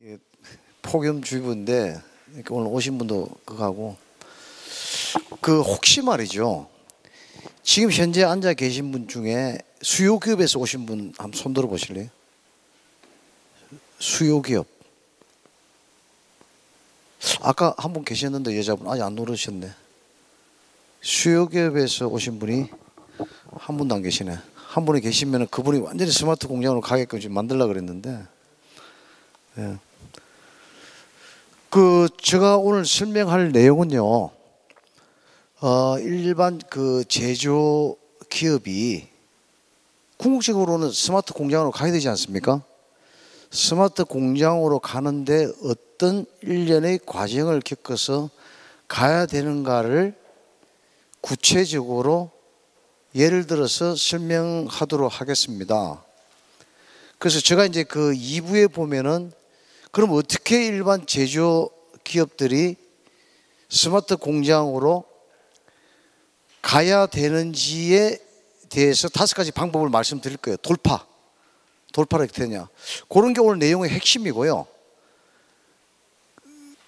예, 폭염주의보인데 오늘 오신 분도 그거하고 혹시 말이죠. 지금 현재 앉아 계신 분 중에 수요기업에서 오신 분 한번 손 들어 보실래요? 수요기업. 아까 한 분 계셨는데 여자분 아직 안 누르셨네. 수요기업에서 오신 분이 한 분도 안 계시네. 한 분이 계시면 그분이 완전히 스마트 공장으로 가게끔 지금 만들려고 그랬는데, 예. 제가 오늘 설명할 내용은요, 일반 제조 기업이 궁극적으로는 스마트 공장으로 가야 되지 않습니까? 스마트 공장으로 가는데 어떤 일련의 과정을 겪어서 가야 되는가를 구체적으로 예를 들어서 설명하도록 하겠습니다. 그래서 제가 이제 2부에 보면은 그럼 어떻게 일반 제조 기업들이 스마트 공장으로 가야 되는지에 대해서 5가지 방법을 말씀드릴 거예요. 돌파를 어떻게 되냐. 그런 게 오늘 내용의 핵심이고요.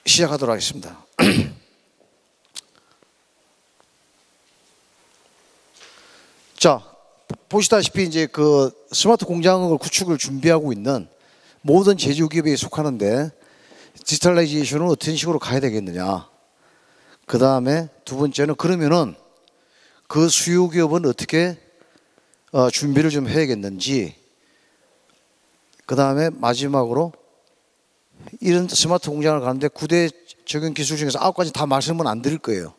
시작하도록 하겠습니다. 자, 보시다시피 이제 스마트 공장을 구축을 준비하고 있는 모든 제조기업에 속하는데 디지털라이제이션은 어떤 식으로 가야 되겠느냐. 그 다음에 두 번째는 그러면은 그 수요기업은 어떻게 준비를 좀 해야겠는지. 그 다음에 마지막으로 이런 스마트 공장을 가는데 9대 적용 기술 중에서 9가지 다 말씀은 안 드릴 거예요.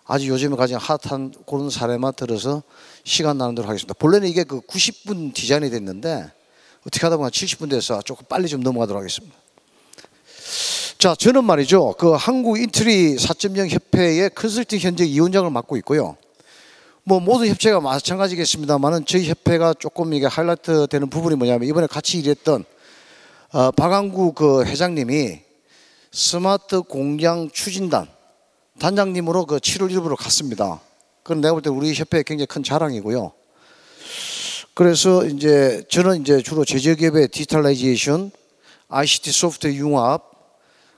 아주 요즘에 가장 핫한 그런 사례만 들어서 시간 나는 대로 하겠습니다. 본래는 이게 90분 디자인이 됐는데 어떻게 하다 보면 70분 돼서 조금 빨리 좀 넘어가도록 하겠습니다. 자, 저는 말이죠. 한국 인트리 4.0 협회의 컨설팅 현재 위원장을 맡고 있고요. 뭐 모든 협회가 마찬가지겠습니다만은 저희 협회가 조금 이게 하이라이트 되는 부분이 뭐냐면 이번에 같이 일했던 박한구 회장님이 스마트 공장 추진단 단장님으로 7월 1일부로 갔습니다. 그건 내가 볼 때 우리 협회의 굉장히 큰 자랑이고요. 그래서 이제 저는 이제 주로 제조기업의 디지털라이제이션, ICT 소프트웨어 융합,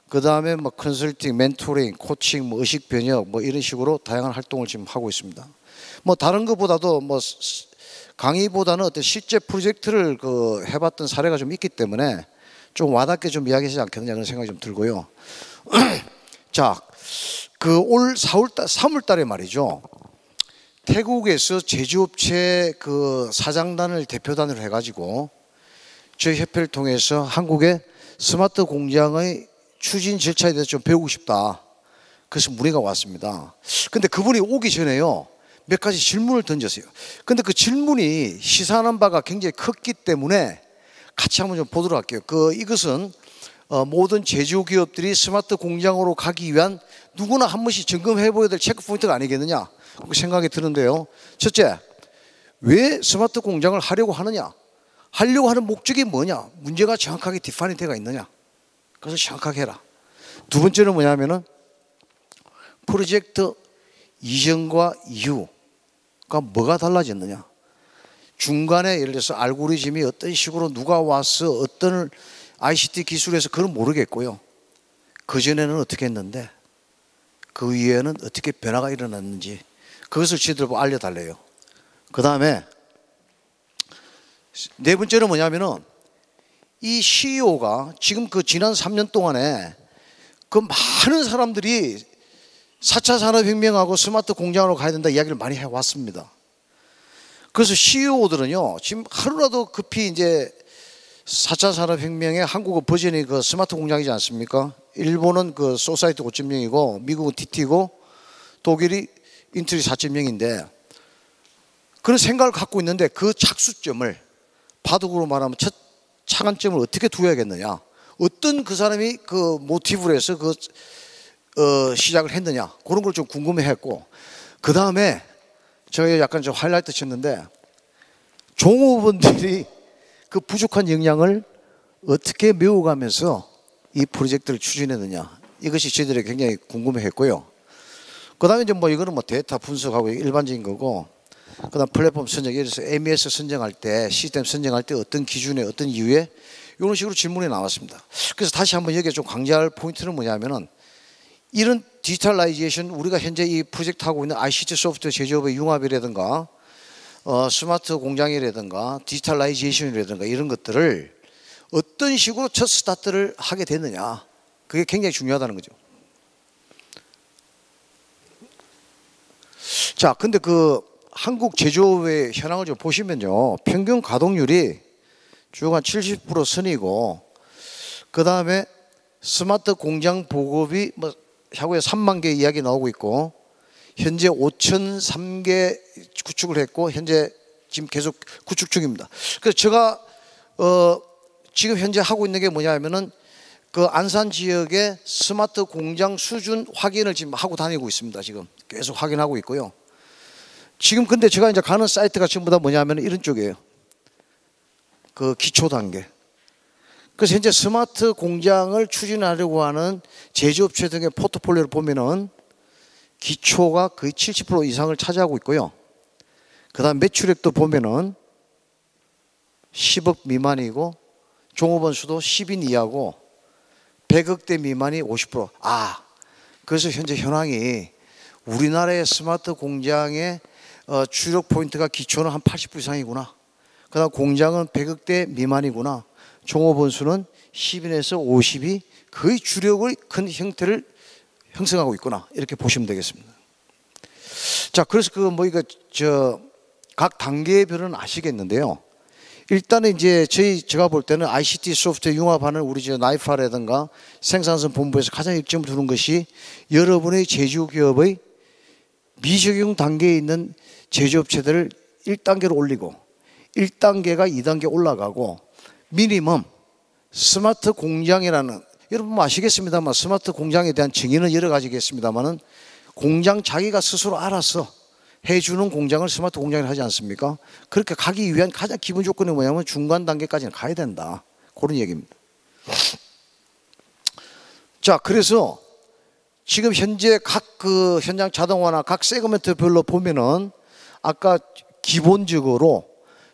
그 다음에 뭐 컨설팅, 멘토링, 코칭, 뭐 의식 변혁, 뭐 이런 식으로 다양한 활동을 지금 하고 있습니다. 뭐 다른 것보다도 뭐 강의보다는 어떤 실제 프로젝트를 해봤던 사례가 좀 있기 때문에 좀 와닿게 좀 이야기하지 않겠느냐 그런 생각이 좀 들고요. 자, 올 3월 달에 말이죠. 태국에서 제조업체 사장단을 대표단으로 해가지고 저희 협회를 통해서 한국의 스마트 공장의 추진 절차에 대해서 좀 배우고 싶다. 그래서 문의가 왔습니다. 근데 그분이 오기 전에요. 몇 가지 질문을 던졌어요. 근데 그 질문이 시사하는 바가 굉장히 컸기 때문에 같이 한번 좀 보도록 할게요. 이것은 모든 제조기업들이 스마트 공장으로 가기 위한 누구나 한 번씩 점검해 보여야 될 체크포인트가 아니겠느냐 그 생각이 드는데요. 첫째, 왜 스마트 공장을 하려고 하느냐? 하려고 하는 목적이 뭐냐? 문제가 정확하게 디파인이 되어 있느냐? 그래서 정확하게 해라. 두 번째는 뭐냐면은 프로젝트 이전과 이후가 뭐가 달라졌느냐? 중간에 예를 들어서 알고리즘이 어떤 식으로 누가 와서 어떤 ICT 기술에서 그건 모르겠고요. 그전에는 어떻게 했는데 그 위에는 어떻게 변화가 일어났는지 그것을 저희들 보고 알려달래요. 그 다음에 네 번째는 뭐냐면은 이 CEO가 지금 지난 3년 동안에 많은 사람들이 4차 산업혁명하고 스마트 공장으로 가야 된다 이야기를 많이 해왔습니다. 그래서 CEO들은요, 지금 하루라도 급히 이제 4차 산업혁명의 한국어 버전이 스마트 공장이지 않습니까? 일본은 소사이티 5.0이고, 미국은 DT고, 독일이 인트리 4.0인데, 그런 생각을 갖고 있는데 그 착수점을 바둑으로 말하면 첫 차관점을 어떻게 두어야겠느냐? 어떤 그 사람이 모티브로 해서 시작을 했느냐? 그런 걸 좀 궁금해 했고, 그 다음에 제가 약간 좀 하이라이트 쳤는데, 종업원들이 부족한 역량을 어떻게 메워가면서 이 프로젝트를 추진했느냐. 이것이 저희들이 굉장히 궁금해 했고요. 그 다음에 이제 이거는 데이터 분석하고 일반적인 거고, 그 다음 플랫폼 선정, 예를 들어서 MES 선정할 때, 시스템 선정할 때 어떤 기준에 어떤 이유에 이런 식으로 질문이 나왔습니다. 그래서 다시 한번 여기에 좀 강조할 포인트는 뭐냐면은 이런 디지털라이제이션, 우리가 현재 이 프로젝트 하고 있는 ICT 소프트웨어 제조업의 융합이라든가 스마트 공장이라든가 디지털라이제이션이라든가 이런 것들을 어떤 식으로 첫 스타트를 하게 됐느냐, 그게 굉장히 중요하다는 거죠. 자, 근데 그 한국 제조업의 현황을 좀 보시면요, 평균 가동률이 쭉 한 70% 선이고, 그 다음에 스마트 공장 보급이 뭐 향후에 3만 개 이야기 나오고 있고, 현재 5,003개 구축을 했고, 현재 지금 계속 구축 중입니다. 그래서 제가 지금 현재 하고 있는 게 뭐냐면은 그 안산 지역의 스마트 공장 수준 확인을 지금 하고 다니고 있습니다. 지금 계속 확인하고 있고요. 지금 근데 제가 이제 가는 사이트가 전부 다 뭐냐면 이런 쪽이에요. 그 기초 단계. 그래서 현재 스마트 공장을 추진하려고 하는 제조업체 등의 포트폴리오를 보면은 기초가 거의 70% 이상을 차지하고 있고요. 그 다음 매출액도 보면은 10억 미만이고, 종업원 수도 10인 이하고, 100억대 미만이 50%. 그래서 현재 현황이 우리나라의 스마트 공장의 주력 포인트가 기초는 한 80% 이상이구나. 그 다음 공장은 100억대 미만이구나. 종업원 수는 10인에서 50이 거의 주력의 큰 형태를 형성하고 있구나. 이렇게 보시면 되겠습니다. 자, 그래서 각 단계별은 아시겠는데요. 일단은 이제 제가 볼 때는 ICT 소프트웨어 융합하는 우리 나이파라든가 생산성 본부에서 가장 일점을 두는 것이 여러분의 제조기업의 미적용 단계에 있는 제조업체들을 1단계로 올리고, 1단계가 2단계 올라가고, 미니멈 스마트 공장이라는, 여러분 뭐 아시겠습니다만 스마트 공장에 대한 정의는 여러 가지겠습니다만은 공장 자기가 스스로 알아서 해주는 공장을 스마트 공장이라 하지 않습니까? 그렇게 가기 위한 가장 기본 조건이 뭐냐면 중간 단계까지는 가야 된다. 그런 얘기입니다. 자, 그래서 지금 현재 각 그 현장 자동화나 각 세그먼트별로 보면은 아까 기본적으로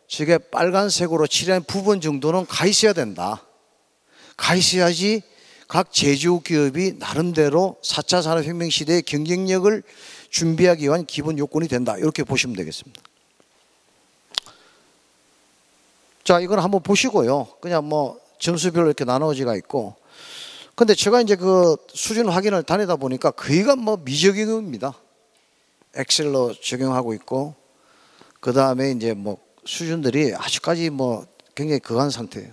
저게 빨간색으로 칠한 부분 정도는 가 있어야 된다. 가 있어야지 각 제조기업이 나름대로 4차 산업혁명 시대의 경쟁력을 준비하기 위한 기본 요건이 된다. 이렇게 보시면 되겠습니다. 자, 이건 한번 보시고요. 그냥 뭐 점수별로 이렇게 나눠지가 있고, 근데 제가 이제 그 수준 확인을 다니다 보니까 거의가 뭐 미적용입니다. 엑셀로 적용하고 있고, 그 다음에 이제 뭐 수준들이 아직까지 뭐 굉장히 극한 상태예요.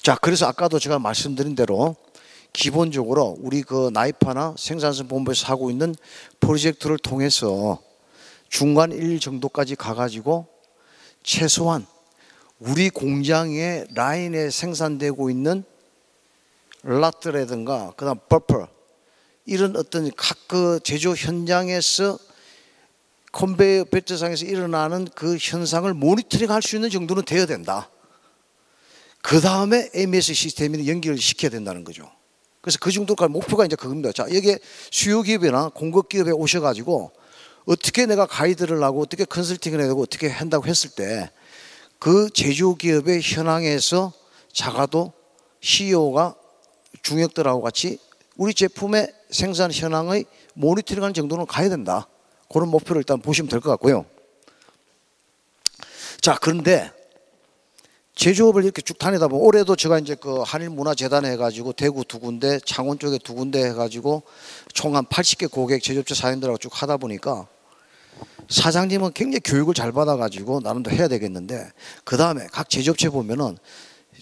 자, 그래서 아까도 제가 말씀드린 대로 기본적으로 우리 그 나이파나 생산성 본부에서 하고 있는 프로젝트를 통해서 중간 1 정도까지 가가지고 최소한 우리 공장의 라인에 생산되고 있는 라트라든가 그다음 버퍼, 이런 어떤 각 그 제조 현장에서 컨베이어 벨트상에서 일어나는 그 현상을 모니터링 할 수 있는 정도는 되어야 된다. 그 다음에 AMS 시스템을 연결시켜야 된다는 거죠. 그래서 그 정도까지 목표가 이제 그겁니다. 자, 여기에 수요기업이나 공급기업에 오셔가지고 어떻게 내가 가이드를 하고 어떻게 컨설팅을 해야 되고 어떻게 한다고 했을 때 그 제조기업의 현황에서 작아도 CEO가 중역들하고 같이 우리 제품의 생산 현황의 모니터링하는 정도는 가야 된다. 그런 목표를 일단 보시면 될 것 같고요. 자, 그런데 제조업을 이렇게 쭉 다니다 보면 올해도 제가 이제 그 한일문화재단에 해가지고 대구 2군데, 창원 쪽에 2군데 해가지고 총 한 80개 고객 제조업체 사장님들하고 쭉 하다 보니까 사장님은 굉장히 교육을 잘 받아가지고 나름대로 해야 되겠는데, 그 다음에 각 제조업체 보면은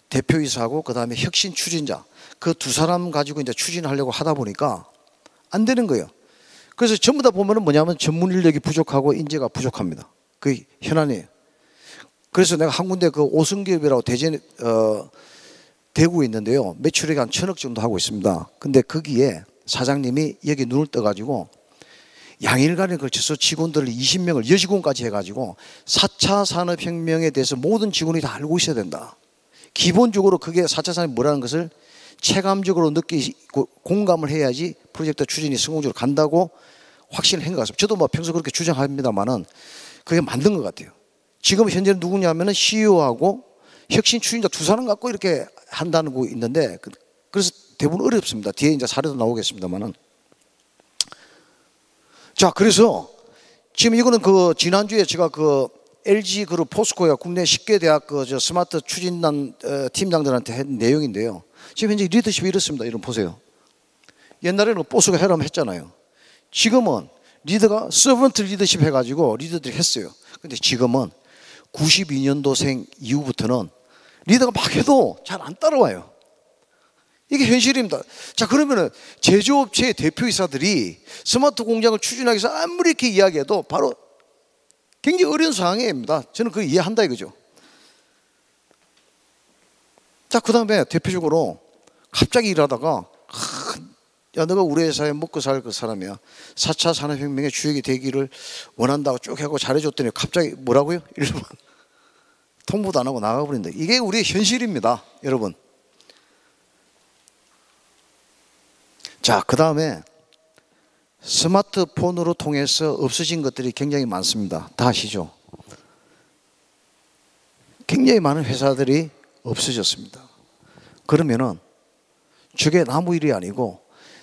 대표이사하고 그 다음에 혁신 추진자, 그 두 사람 가지고 이제 추진하려고 하다 보니까 안 되는 거예요. 그래서 전부 다 보면은 뭐냐면 전문 인력이 부족하고 인재가 부족합니다. 그게 현안이에요. 그래서 내가 한 군데 그 오승기업이라고 대구에 있는데요. 매출액이 한 1,000억 정도 하고 있습니다. 근데 거기에 사장님이 여기 눈을 떠가지고 양일간에 걸쳐서 직원들을 20명을 여직원까지 해가지고 4차 산업혁명에 대해서 모든 직원이 다 알고 있어야 된다. 기본적으로 그게 4차 산업이 뭐라는 것을 체감적으로 느끼고 공감을 해야지 프로젝트 추진이 성공적으로 간다고 확신을 한 것 같습니다. 저도 뭐 평소 그렇게 주장합니다만은 그게 맞는 것 같아요. 지금 현재는 누구냐면은 CEO하고 혁신 추진자 두 사람 갖고 이렇게 한다는 거 있는데, 그래서 대부분 어렵습니다. 뒤에 이제 사례도 나오겠습니다만은. 자, 그래서 지금 이거는 그 지난주에 제가 그 LG 그룹 포스코야 국내 10개 대학 그 저 스마트 추진단 팀장들한테 한 내용인데요. 지금 현재 리더십이 이렇습니다. 이런 보세요. 옛날에는 보스가 해라면 했잖아요. 지금은 리더가 서번트 리더십 해가지고 리더들이 했어요. 근데 지금은 92년도생 이후부터는 리더가 막 해도 잘 안 따라와요. 이게 현실입니다. 자, 그러면은 제조업체의 대표이사들이 스마트 공장을 추진하기 위해서 아무리 이렇게 이야기해도 바로 굉장히 어려운 상황입니다. 저는 그걸 이해한다 이거죠. 자, 그 다음에 대표적으로 갑자기 일하다가 야, 너가 우리 회사에 먹고 살 그 사람이야. 4차 산업혁명의 주역이 되기를 원한다고 쭉 하고 잘해줬더니 갑자기 뭐라고요? 이러면 통보도 안 하고 나가버린다. 이게 우리의 현실입니다, 여러분. 자, 그 다음에 스마트폰으로 통해서 없어진 것들이 굉장히 많습니다. 다 아시죠? 굉장히 많은 회사들이 없어졌습니다. 그러면은 저게 나무 일이 아니고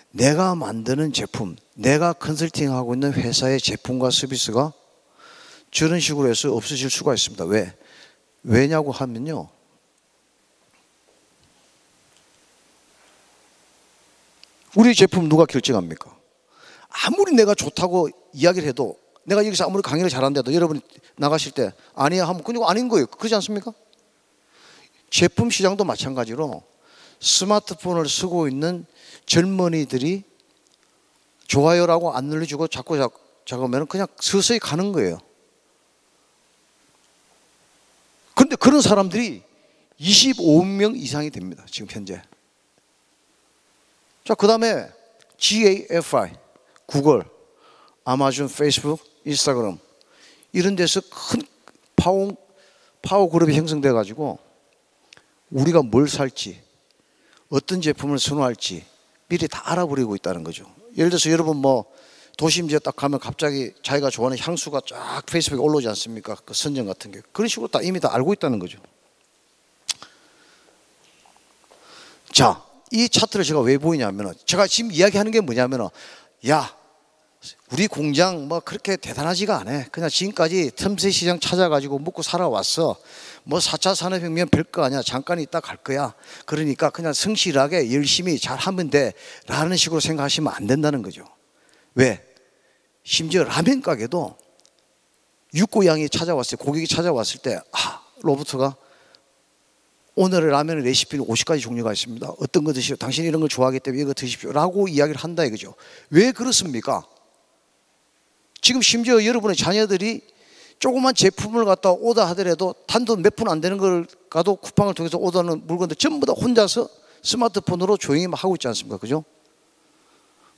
내가 만드는 제품, 내가 컨설팅하고 있는 회사의 제품과 서비스가 저런 식으로 해서 없어질 수가 있습니다. 왜냐고 하면요, 우리 제품 누가 결정합니까? 아무리 내가 좋다고 이야기를 해도, 내가 여기서 아무리 강의를 잘한데도 여러분이 나가실 때 아니야 하면 그건 아닌 거예요. 그렇지 않습니까? 제품 시장도 마찬가지로 스마트폰을 쓰고 있는 젊은이들이 좋아요라고 안 눌러주고 자꾸 작으면 그냥 서서히 가는 거예요. 그런데 그런 사람들이 25명 이상이 됩니다, 지금 현재. 자, 그 다음에 GAFI, 구글, 아마존, 페이스북, 인스타그램 이런 데서 큰 파워 그룹이 형성돼 가지고 우리가 뭘 살지, 어떤 제품을 선호할지 미리 다 알아버리고 있다는 거죠. 예를 들어서 여러분 뭐 도심지에 딱 가면 갑자기 자기가 좋아하는 향수가 쫙 페이스북에 올라오지 않습니까? 그 선정 같은 게. 그런 식으로 다 이미 다 알고 있다는 거죠. 자, 이 차트를 제가 왜 보이냐면, 제가 지금 이야기하는 게 뭐냐면, 야, 우리 공장 뭐 그렇게 대단하지가 않아. 그냥 지금까지 틈새 시장 찾아가지고 먹고 살아왔어. 뭐 4차 산업혁명 별거 아니야. 잠깐 있다 갈 거야. 그러니까 그냥 성실하게 열심히 잘 하면 돼 라는 식으로 생각하시면 안 된다는 거죠. 왜? 심지어 라면 가게도 육고양이 찾아왔을 때, 고객이 찾아왔을 때, 로버트가 오늘의 라면의 레시피는 50가지 종류가 있습니다. 어떤 거 드시오? 당신이 이런 걸 좋아하기 때문에 이거 드십시오 라고 이야기를 한다 이거죠. 왜 그렇습니까? 지금 심지어 여러분의 자녀들이 조그만 제품을 갖다 오더하더라도 단돈 몇 푼 안 되는 걸 가도 쿠팡을 통해서 오더하는 물건들 전부 다 혼자서 스마트폰으로 조용히 하고 있지 않습니까? 그죠?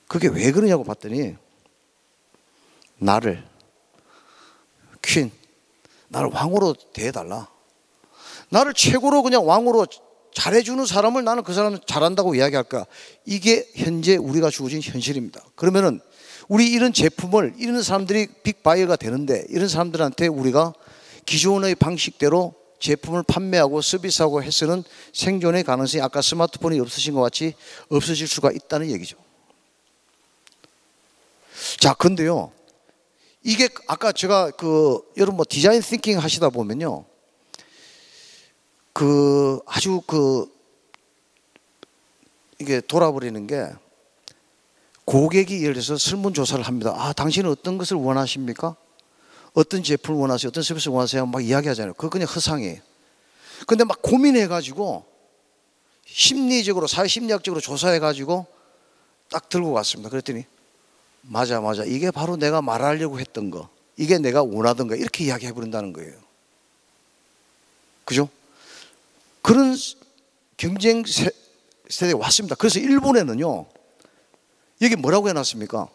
그게 왜 그러냐고 봤더니 나를 왕으로 대해달라. 나를 최고로 그냥 왕으로 잘해주는 사람을 나는 그 사람을 잘한다고 이야기할까? 이게 현재 우리가 주어진 현실입니다. 그러면은 우리 이런 제품을 이런 사람들이 빅바이어가 되는데, 이런 사람들한테 우리가 기존의 방식대로 제품을 판매하고 서비스하고 해서는 생존의 가능성이 아까 스마트폰이 없어진 것 같이 없어질 수가 있다는 얘기죠. 자, 근데요, 이게 아까 제가 여러분 뭐 디자인 띵킹 하시다 보면요, 아주 이게 돌아버리는 게, 고객이 예를 들어서 설문조사를 합니다. 당신은 어떤 것을 원하십니까? 어떤 제품을 원하세요? 어떤 서비스를 원하세요? 막 이야기하잖아요. 그거 그냥 허상이에요. 근데 막 고민해가지고 심리적으로, 사회심리학적으로 조사해가지고 딱 들고 갔습니다. 그랬더니 맞아. 이게 바로 내가 말하려고 했던 거. 이게 내가 원하던 거. 이렇게 이야기해버린다는 거예요. 그죠? 그런 경쟁 세대가 왔습니다. 그래서 일본에는요, 여기 뭐라고 해놨습니까?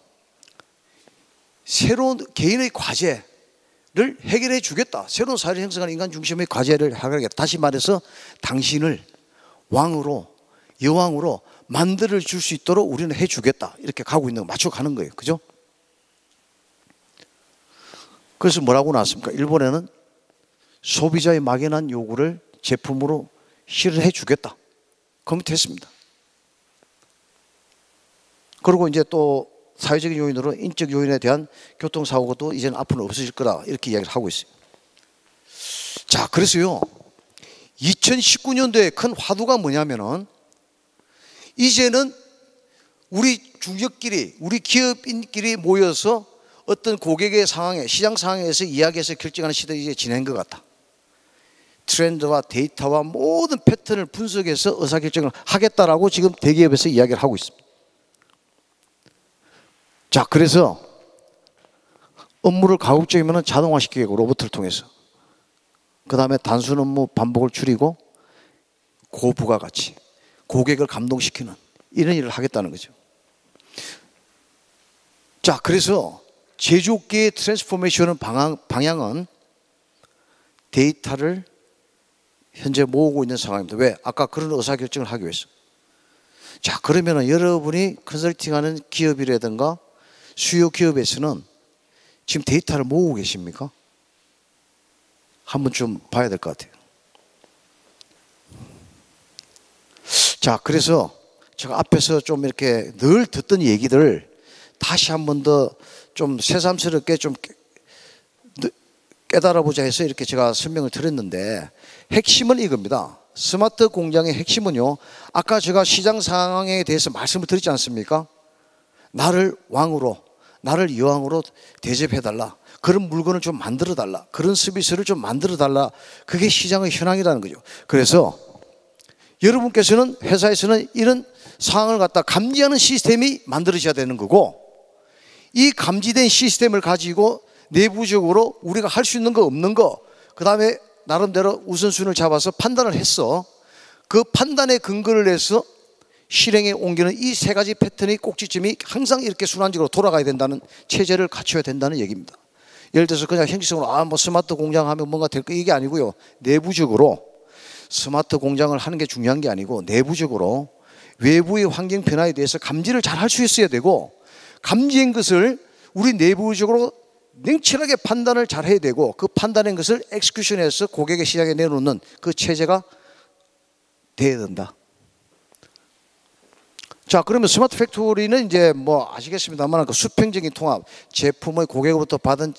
새로운 개인의 과제를 해결해 주겠다. 새로운 사회를 형성하는 인간 중심의 과제를 해결하겠다. 다시 말해서 당신을 왕으로, 여왕으로 만들어 줄 수 있도록 우리는 해주겠다. 이렇게 가고 있는 거, 맞춰가는 거예요. 그죠? 그래서 뭐라고 나왔습니까? 일본에는 소비자의 막연한 요구를 제품으로 실현해 주겠다. 커밋했습니다. 그리고 이제 또 사회적인 요인으로 인적 요인에 대한 교통사고도 이제는 앞으로는 없어질 거다. 이렇게 이야기를 하고 있어요. 자, 그래서요, 2019년도에 큰 화두가 뭐냐면은 이제는 우리 중역끼리, 우리 기업인끼리 모여서 어떤 고객의 상황에, 시장 상황에서 이야기해서 결정하는 시대가 이제 지난 것 같다. 트렌드와 데이터와 모든 패턴을 분석해서 의사결정을 하겠다라고 지금 대기업에서 이야기를 하고 있습니다. 자, 그래서 업무를 가급적이면 자동화시키고 로봇을 통해서, 그 다음에 단순 업무 반복을 줄이고 고부가가치, 고객을 감동시키는 이런 일을 하겠다는 거죠. 자, 그래서 제조업계의 트랜스포메이션의 방향은 데이터를 현재 모으고 있는 상황입니다. 왜? 아까 그런 의사결정을 하기 위해서. 자, 그러면 여러분이 컨설팅하는 기업이라든가 수요 기업에서는 지금 데이터를 모으고 계십니까? 한번 좀 봐야 될 것 같아요. 자, 그래서 제가 앞에서 좀 이렇게 늘 듣던 얘기들 다시 한 번 더 좀 새삼스럽게 좀 깨달아보자 해서 이렇게 제가 설명을 드렸는데, 핵심은 이겁니다. 스마트 공장의 핵심은요, 아까 제가 시장 상황에 대해서 말씀을 드렸지 않습니까? 나를 왕으로, 나를 여왕으로 대접해달라, 그런 물건을 좀 만들어달라, 그런 서비스를 좀 만들어달라, 그게 시장의 현황이라는 거죠. 그래서 여러분께서는 회사에서는 이런 상황을 갖다 감지하는 시스템이 만들어져야 되는 거고, 이 감지된 시스템을 가지고 내부적으로 우리가 할 수 있는 거 없는 거, 그 다음에 나름대로 우선순위를 잡아서 판단을 했어. 그 판단에 근거를 해서 실행에 옮기는 이 세 가지 패턴의 꼭지점이 항상 이렇게 순환적으로 돌아가야 된다는 체제를 갖춰야 된다는 얘기입니다. 예를 들어서 그냥 형식적으로 뭐 스마트 공장 하면 뭔가 될 거, 이게 아니고요. 내부적으로 스마트 공장을 하는 게 중요한 게 아니고, 내부적으로 외부의 환경 변화에 대해서 감지를 잘 할 수 있어야 되고, 감지한 것을 우리 내부적으로 냉철하게 판단을 잘 해야 되고, 그 판단한 것을 엑스큐션해서 고객의 시장에 내놓는 그 체제가 돼야 된다. 자, 그러면 스마트 팩토리는 이제 뭐 아시겠습니다만, 그 수평적인 통합, 제품의 고객으로부터 받은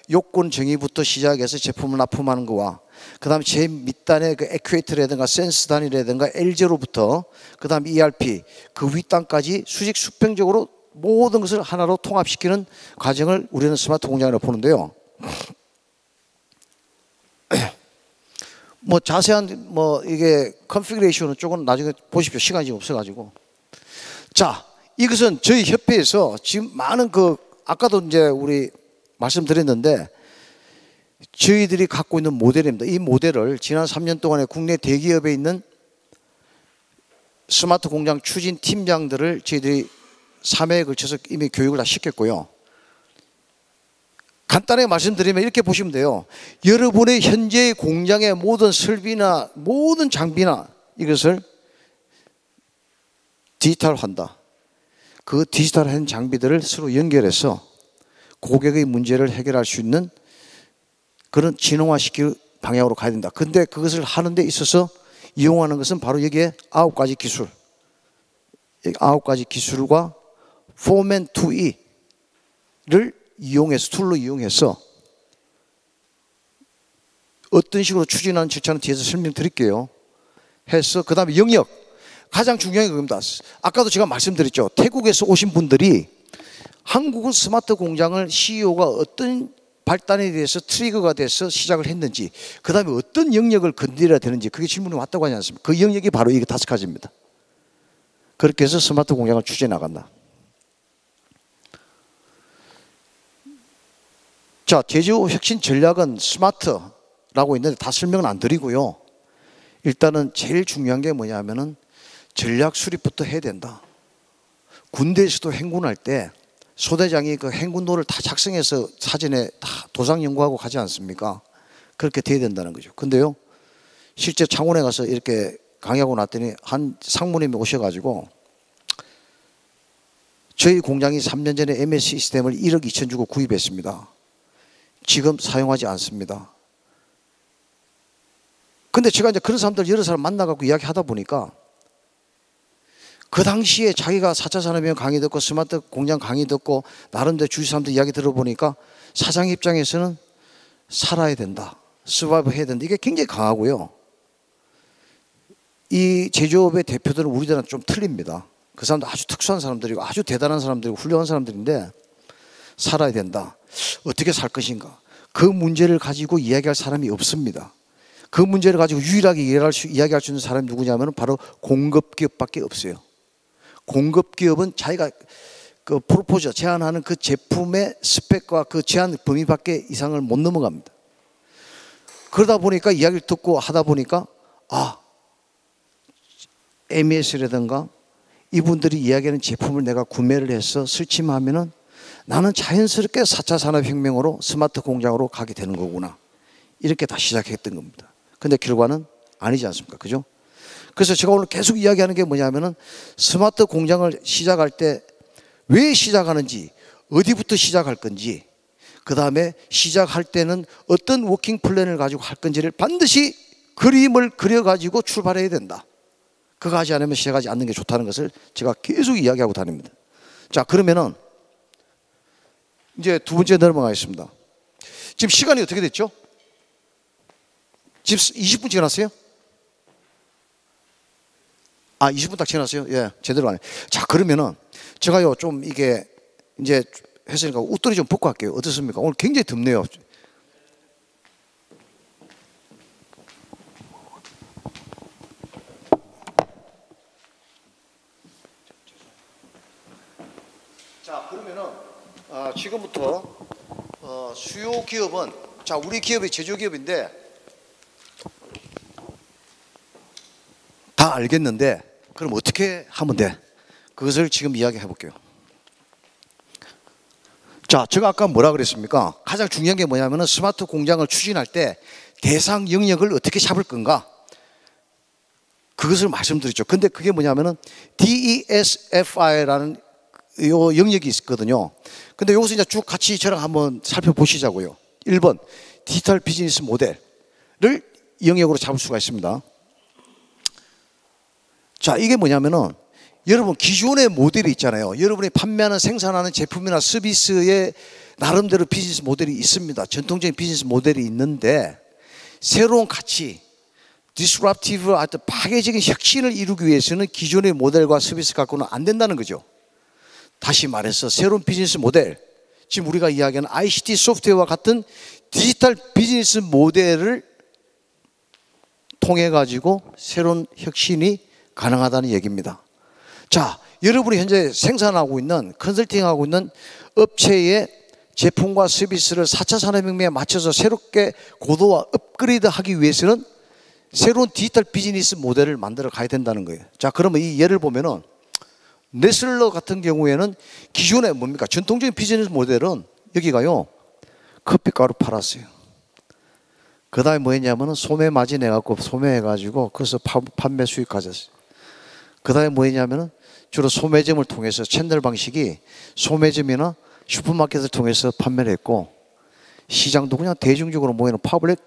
요건 정의부터 시작해서 제품을 납품하는 거와, 그 다음에 제일 밑단에 그 액추에이터라든가 센스 단위라든가 L0부터 그 다음 ERP, 그 윗단까지 수직 수평적으로 모든 것을 하나로 통합시키는 과정을 우리는 스마트 공장이라고 보는데요. 뭐 자세한 뭐 이게 컨피그레이션은 조금 나중에 보십시오. 시간이 지금 없어가지고. 자, 이것은 저희 협회에서 지금 많은 아까도 이제 우리 말씀드렸는데, 저희들이 갖고 있는 모델입니다. 이 모델을 지난 3년 동안에 국내 대기업에 있는 스마트 공장 추진 팀장들을 저희들이 3회에 걸쳐서 이미 교육을 다 시켰고요. 간단하게 말씀드리면 이렇게 보시면 돼요. 여러분의 현재 공장의 모든 설비나 모든 장비나 이것을 디지털화한다. 그 디지털한 장비들을 서로 연결해서 고객의 문제를 해결할 수 있는 그런 진흥화시킬 방향으로 가야 된다. 근데 그것을 하는 데 있어서 이용하는 것은 바로 여기에 9가지 기술, 9가지 기술과 4man 2E를 이용해서, 툴로 이용해서 어떤 식으로 추진하는 절차는 뒤에서 설명드릴게요. 해서 그 다음에 영역, 가장 중요한 게 그겁니다. 아까도 제가 말씀드렸죠. 태국에서 오신 분들이 한국은 스마트 공장을 CEO가 어떤 발단에 대해서 트리거가 돼서 시작을 했는지, 그 다음에 어떤 영역을 건드려야 되는지, 그게 질문이 왔다고 하지 않습니까? 그 영역이 바로 이게 5가지입니다. 그렇게 해서 스마트 공장을 추진해 나간다. 자, 제조 혁신 전략은 스마트라고 있는데 다 설명은 안 드리고요. 일단은 제일 중요한 게 뭐냐면은 전략 수립부터 해야 된다. 군대에서도 행군할 때 소대장이 그 행군도를 다 작성해서 사전에 다 도상 연구하고 가지 않습니까? 그렇게 돼야 된다는 거죠. 근데요, 실제 창원에 가서 이렇게 강의하고 났더니 한 상무님이 오셔가지고, 저희 공장이 3년 전에 MS 시스템을 1억 2천 주고 구입했습니다. 지금 사용하지 않습니다. 근데 제가 이제 그런 사람들 여러 사람 만나갖고 이야기하다 보니까 그 당시에 자기가 4차 산업혁명 강의 듣고 스마트 공장 강의 듣고 나름대로 주위 사람들 이야기 들어보니까 사장 입장에서는 살아야 된다, 서바이브 해야 된다, 이게 굉장히 강하고요. 이 제조업의 대표들은 우리들은 좀 틀립니다. 그 사람들 아주 특수한 사람들이고 아주 대단한 사람들이고 훌륭한 사람들인데 살아야 된다. 어떻게 살 것인가, 그 문제를 가지고 이야기할 사람이 없습니다. 그 문제를 가지고 유일하게 이야기할 수 있는 사람이 누구냐면 바로 공급기업밖에 없어요. 공급기업은 자기가 그 프로포저 제안하는 그 제품의 스펙과 그 제한 범위 밖에 이상을 못 넘어갑니다. 그러다 보니까 이야기를 듣고 하다 보니까 MES라든가 이분들이 이야기하는 제품을 내가 구매를 해서 설치하면은 나는 자연스럽게 4차 산업혁명으로 스마트 공장으로 가게 되는 거구나, 이렇게 다 시작했던 겁니다. 근데 결과는 아니지 않습니까? 그죠? 그래서 제가 오늘 계속 이야기하는 게 뭐냐면은 스마트 공장을 시작할 때 왜 시작하는지, 어디부터 시작할 건지, 그 다음에 시작할 때는 어떤 워킹 플랜을 가지고 할 건지를 반드시 그림을 그려가지고 출발해야 된다. 그거 하지 않으면 시작하지 않는 게 좋다는 것을 제가 계속 이야기하고 다닙니다. 자, 그러면은 이제 두 번째 넘어가겠습니다. 지금 시간이 어떻게 됐죠? 지금 20분 지났어요? 20분 딱 지났어요? 예, 제대로 안 해. 자, 그러면은 제가요 좀 이게 이제 했으니까 옷들이 좀 벗고 할게요. 어떻습니까? 오늘 굉장히 덥네요. 자, 그러면은 지금부터 수요 기업은, 자, 우리 기업이 제조기업인데 다 알겠는데 그럼 어떻게 하면 돼? 그것을 지금 이야기해 볼게요. 자, 제가 아까 뭐라 그랬습니까? 가장 중요한 게 뭐냐면은 스마트 공장을 추진할 때 대상 영역을 어떻게 잡을 건가? 그것을 말씀드렸죠. 근데 그게 뭐냐면은 DESFI라는 요 영역이 있거든요. 근데 여기서 이제 쭉 같이 저랑 한번 살펴보시자고요. 1번 디지털 비즈니스 모델을 영역으로 잡을 수가 있습니다. 자, 이게 뭐냐면은 여러분 기존의 모델이 있잖아요. 여러분이 판매하는 생산하는 제품이나 서비스에 나름대로 비즈니스 모델이 있습니다. 전통적인 비즈니스 모델이 있는데 새로운 가치, disruptive, 어떤 파괴적인 혁신을 이루기 위해서는 기존의 모델과 서비스 갖고는 안 된다는 거죠. 다시 말해서 새로운 비즈니스 모델, 지금 우리가 이야기하는 ICT 소프트웨어와 같은 디지털 비즈니스 모델을 통해 가지고 새로운 혁신이 가능하다는 얘기입니다. 자, 여러분이 현재 생산하고 있는, 컨설팅하고 있는 업체의 제품과 서비스를 4차 산업혁명에 맞춰서 새롭게 고도화 업그레이드 하기 위해서는 새로운 디지털 비즈니스 모델을 만들어 가야 된다는 거예요. 자, 그러면 이 예를 보면은 네슬러 같은 경우에는 기존에 뭡니까? 전통적인 비즈니스 모델은 여기가요, 커피가루 팔았어요. 그 다음에 뭐 했냐면은 소매 마진해갖고 소매해가지고 거기서 판매 수익 가졌어요. 그 다음에 뭐 했냐면은 주로 소매점을 통해서 채널 방식이 소매점이나 슈퍼마켓을 통해서 판매를 했고 시장도 그냥 대중적으로 모이는 파블릭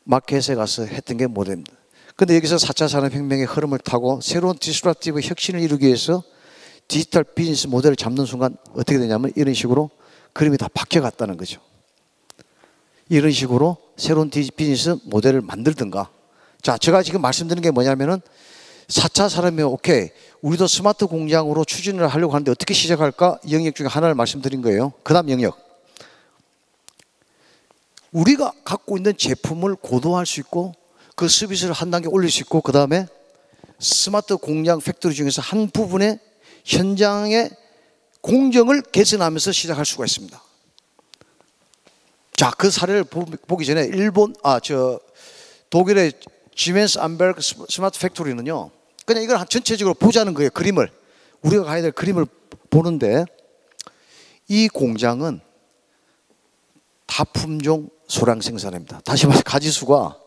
마켓에 가서 했던 게 모델입니다. 근데 여기서 4차 산업혁명의 흐름을 타고 새로운 디스트럭티브 혁신을 이루기 위해서 디지털 비즈니스 모델을 잡는 순간 어떻게 되냐면 이런 식으로 그림이 다 바뀌어갔다는 거죠. 이런 식으로 새로운 비즈니스 모델을 만들든가. 자, 제가 지금 말씀드리는 게 뭐냐면은 4차 산업혁명, 오케이, 우리도 스마트 공장으로 추진을 하려고 하는데 어떻게 시작할까? 영역 중에 하나를 말씀드린 거예요. 그 다음 영역, 우리가 갖고 있는 제품을 고도화할 수 있고 그 서비스를 한 단계 올릴 수 있고, 그 다음에 스마트 공장 팩토리 중에서 한 부분의 현장의 공정을 개선하면서 시작할 수가 있습니다. 자, 그 사례를 보기 전에 독일의 지멘스 암베르크 스마트 팩토리는요, 그냥 이걸 전체적으로 보자는 거예요. 그림을, 우리가 가야 될 그림을 보는데, 이 공장은 다품종 소량 생산입니다. 다시 말해서 가지수가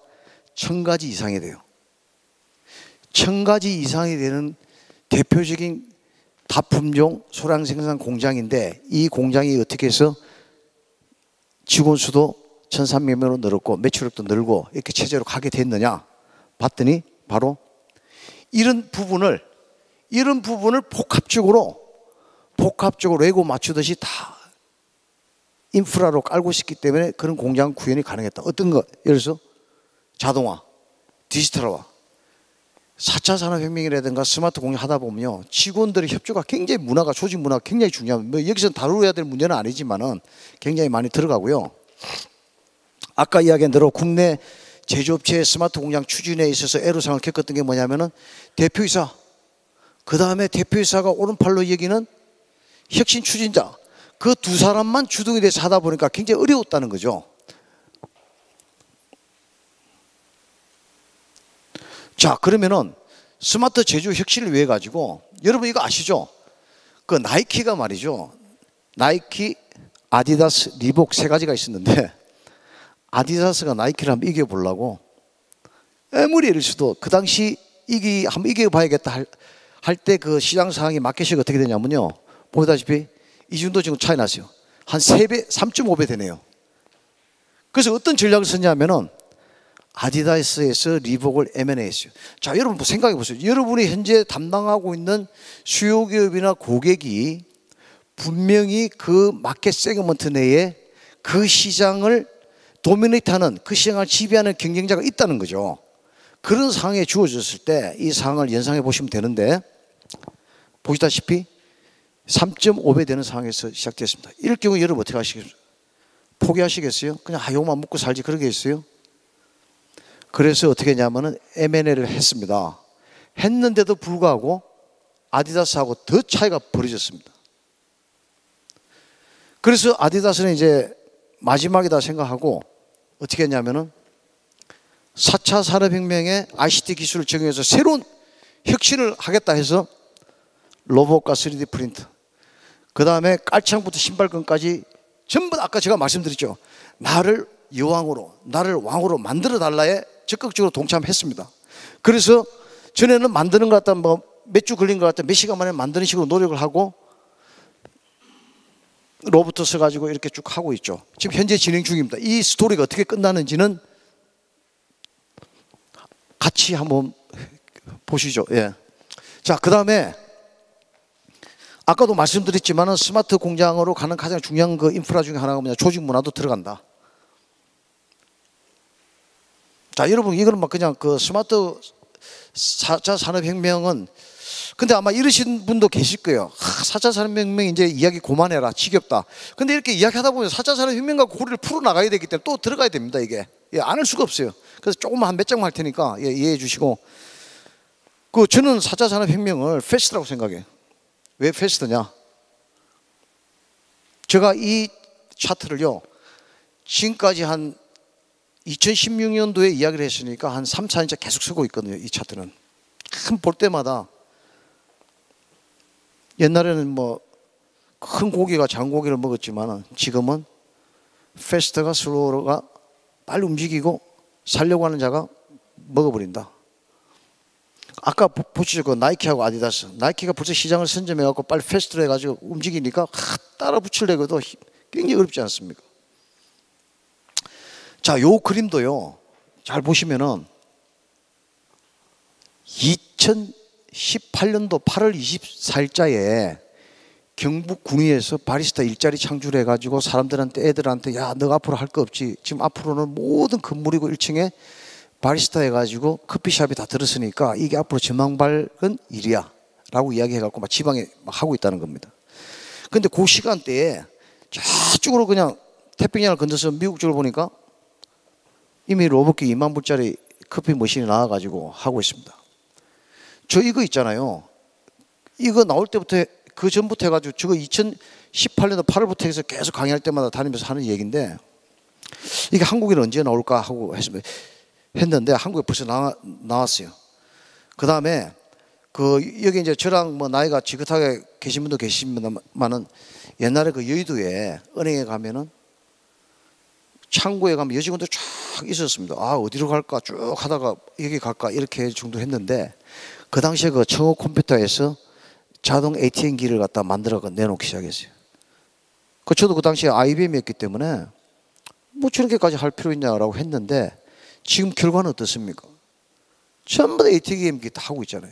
1000가지 이상이 돼요. 1000가지 이상이 되는 대표적인 다품종 소량 생산 공장인데, 이 공장이 어떻게 해서 직원 수도 1300명으로 늘었고 매출액도 늘고 이렇게 체제로 가게 됐느냐 봤더니 바로 이런 부분을 복합적으로 레고 맞추듯이 다 인프라로 깔고 있기 때문에 그런 공장 구현이 가능했다. 어떤 거? 예를 들어서 자동화, 디지털화, 4차 산업혁명이라든가 스마트 공장 하다 보면요, 직원들의 협조가 굉장히 조직 문화가 굉장히 중요합니다. 뭐 여기서 다루어야 될 문제는 아니지만은 굉장히 많이 들어가고요. 아까 이야기한 대로 국내 제조업체의 스마트 공장 추진에 있어서 애로사항을 겪었던 게 뭐냐면은 대표이사, 그 다음에 대표이사가 오른팔로 여기는 혁신 추진자, 그 두 사람만 주동이 돼서 하다 보니까 굉장히 어려웠다는 거죠. 자, 그러면은 스마트 제조 혁신을 위해 가지고 여러분 이거 아시죠? 그 나이키가 말이죠. 나이키, 아디다스, 리복 세 가지가 있었는데 아디다스가 나이키를 한번 이겨보려고 아무리 예를 들어도 그 당시 한번 이겨봐야겠다 할 때 그 시장 상황이 마켓이 어떻게 되냐면요, 보다시피 이 정도 지금 차이 났어요. 한 3배, 3.5배 되네요. 그래서 어떤 전략을 썼냐면은 아디다스에서 리복을 M&A 했어요. 자, 여러분 생각해 보세요. 여러분이 현재 담당하고 있는 수요 기업이나 고객이 분명히 그 마켓 세그먼트 내에 그 시장을 도미네이트하는, 그 시장을 지배하는 경쟁자가 있다는 거죠. 그런 상황에 주어졌을 때 이 상황을 연상해 보시면 되는데, 보시다시피 3.5배 되는 상황에서 시작됐습니다. 이럴 경우 여러분 어떻게 하시겠어요? 포기하시겠어요? 그냥 요만 먹고 살지 그러겠어요? 그래서 어떻게 했냐면은 M&A를 했습니다. 했는데도 불구하고 아디다스하고 더 차이가 벌어졌습니다. 그래서 아디다스는 이제 마지막이다 생각하고 어떻게 했냐면은 4차 산업혁명의 ICT 기술을 적용해서 새로운 혁신을 하겠다 해서 로봇과 3D 프린터, 그 다음에 깔창부터 신발끈까지 전부 다 아까 제가 말씀드렸죠. 나를 여왕으로, 나를 왕으로 만들어 달라에 적극적으로 동참했습니다. 그래서 전에는 만드는 것 같다, 뭐 몇 주 걸린 것 같다, 몇 시간 만에 만드는 식으로 노력을 하고 로봇 써가지고 이렇게 쭉 하고 있죠. 지금 현재 진행 중입니다. 이 스토리가 어떻게 끝나는지는 같이 한번 보시죠. 예. 자, 그 다음에 아까도 말씀드렸지만은 스마트 공장으로 가는 가장 중요한 그 인프라 중에 하나가 뭐냐, 조직 문화도 들어간다. 자, 여러분 이거는 막 그냥 그 스마트 4차 산업혁명은, 근데 아마 이러신 분도 계실 거예요. 4차 산업혁명 이제 이야기 그만해라, 지겹다. 근데 이렇게 이야기하다 보면 4차 산업혁명과 고리를 풀어나가야 되기 때문에 또 들어가야 됩니다. 이게 안 할 수가 없어요. 그래서 조금만 한 몇 장만 할 테니까 이해해 주시고, 저는 4차 산업혁명을 패스트라고 생각해요. 왜 패스트냐? 제가 이 차트를요, 지금까지 한 2016년도에 이야기를 했으니까 한 3, 4년째 계속 쓰고 있거든요. 이 차트는 참 볼 때마다, 옛날에는 뭐 큰 고기가 작은 고기를 먹었지만 지금은 패스트가 슬로우가 빨리 움직이고 살려고 하는 자가 먹어버린다. 아까 보시죠, 그 나이키하고 아디다스. 나이키가 벌써 시장을 선점해갖고 빨리 패스트로 해가지고 움직이니까 따라 붙이려고도 굉장히 어렵지 않습니까? 자, 요 그림도요, 잘 보시면은 2018년도 8월 24일자에 경북 군위에서 바리스타 일자리 창출해 가지고 사람들한테, 애들한테, 야, 너 앞으로 할 거 없지. 지금 앞으로는 모든 건물이고 1층에 바리스타 해가지고 커피숍이 다 들었으니까 이게 앞으로 전망 밝은 일이야 라고 이야기해갖고 막 지방에 막 하고 있다는 겁니다. 근데 그 시간대에 저쪽으로 그냥 태평양을 건너서 미국 쪽을 보니까 이미 로봇기 2만 불짜리 커피 머신이 나와가지고 하고 있습니다. 저 이거 있잖아요. 이거 나올 때부터, 그 전부터 해가지고 저거 2018년도 8월부터 해서 계속 강의할 때마다 다니면서 하는 얘기인데, 이게 한국에는 언제 나올까 하고 했는데 한국에 벌써 나왔어요. 그 다음에 여기 이제 저랑 뭐 나이가 지긋하게 계신 분도 계십니다만은, 옛날에 그 여의도에 은행에 가면은 창구에 가면 여직원들 쫙 있었습니다. 아, 어디로 갈까 쭉 하다가 여기 갈까 이렇게 정도 했는데, 그 당시에 그 청호 컴퓨터에서 자동 ATM기를 갖다 만들어 내놓기 시작했어요. 저도 그 당시에 IBM이었기 때문에 뭐 저렇게까지 할 필요 있냐라고 했는데 지금 결과는 어떻습니까? 전부 다 ATM 다 하고 있잖아요.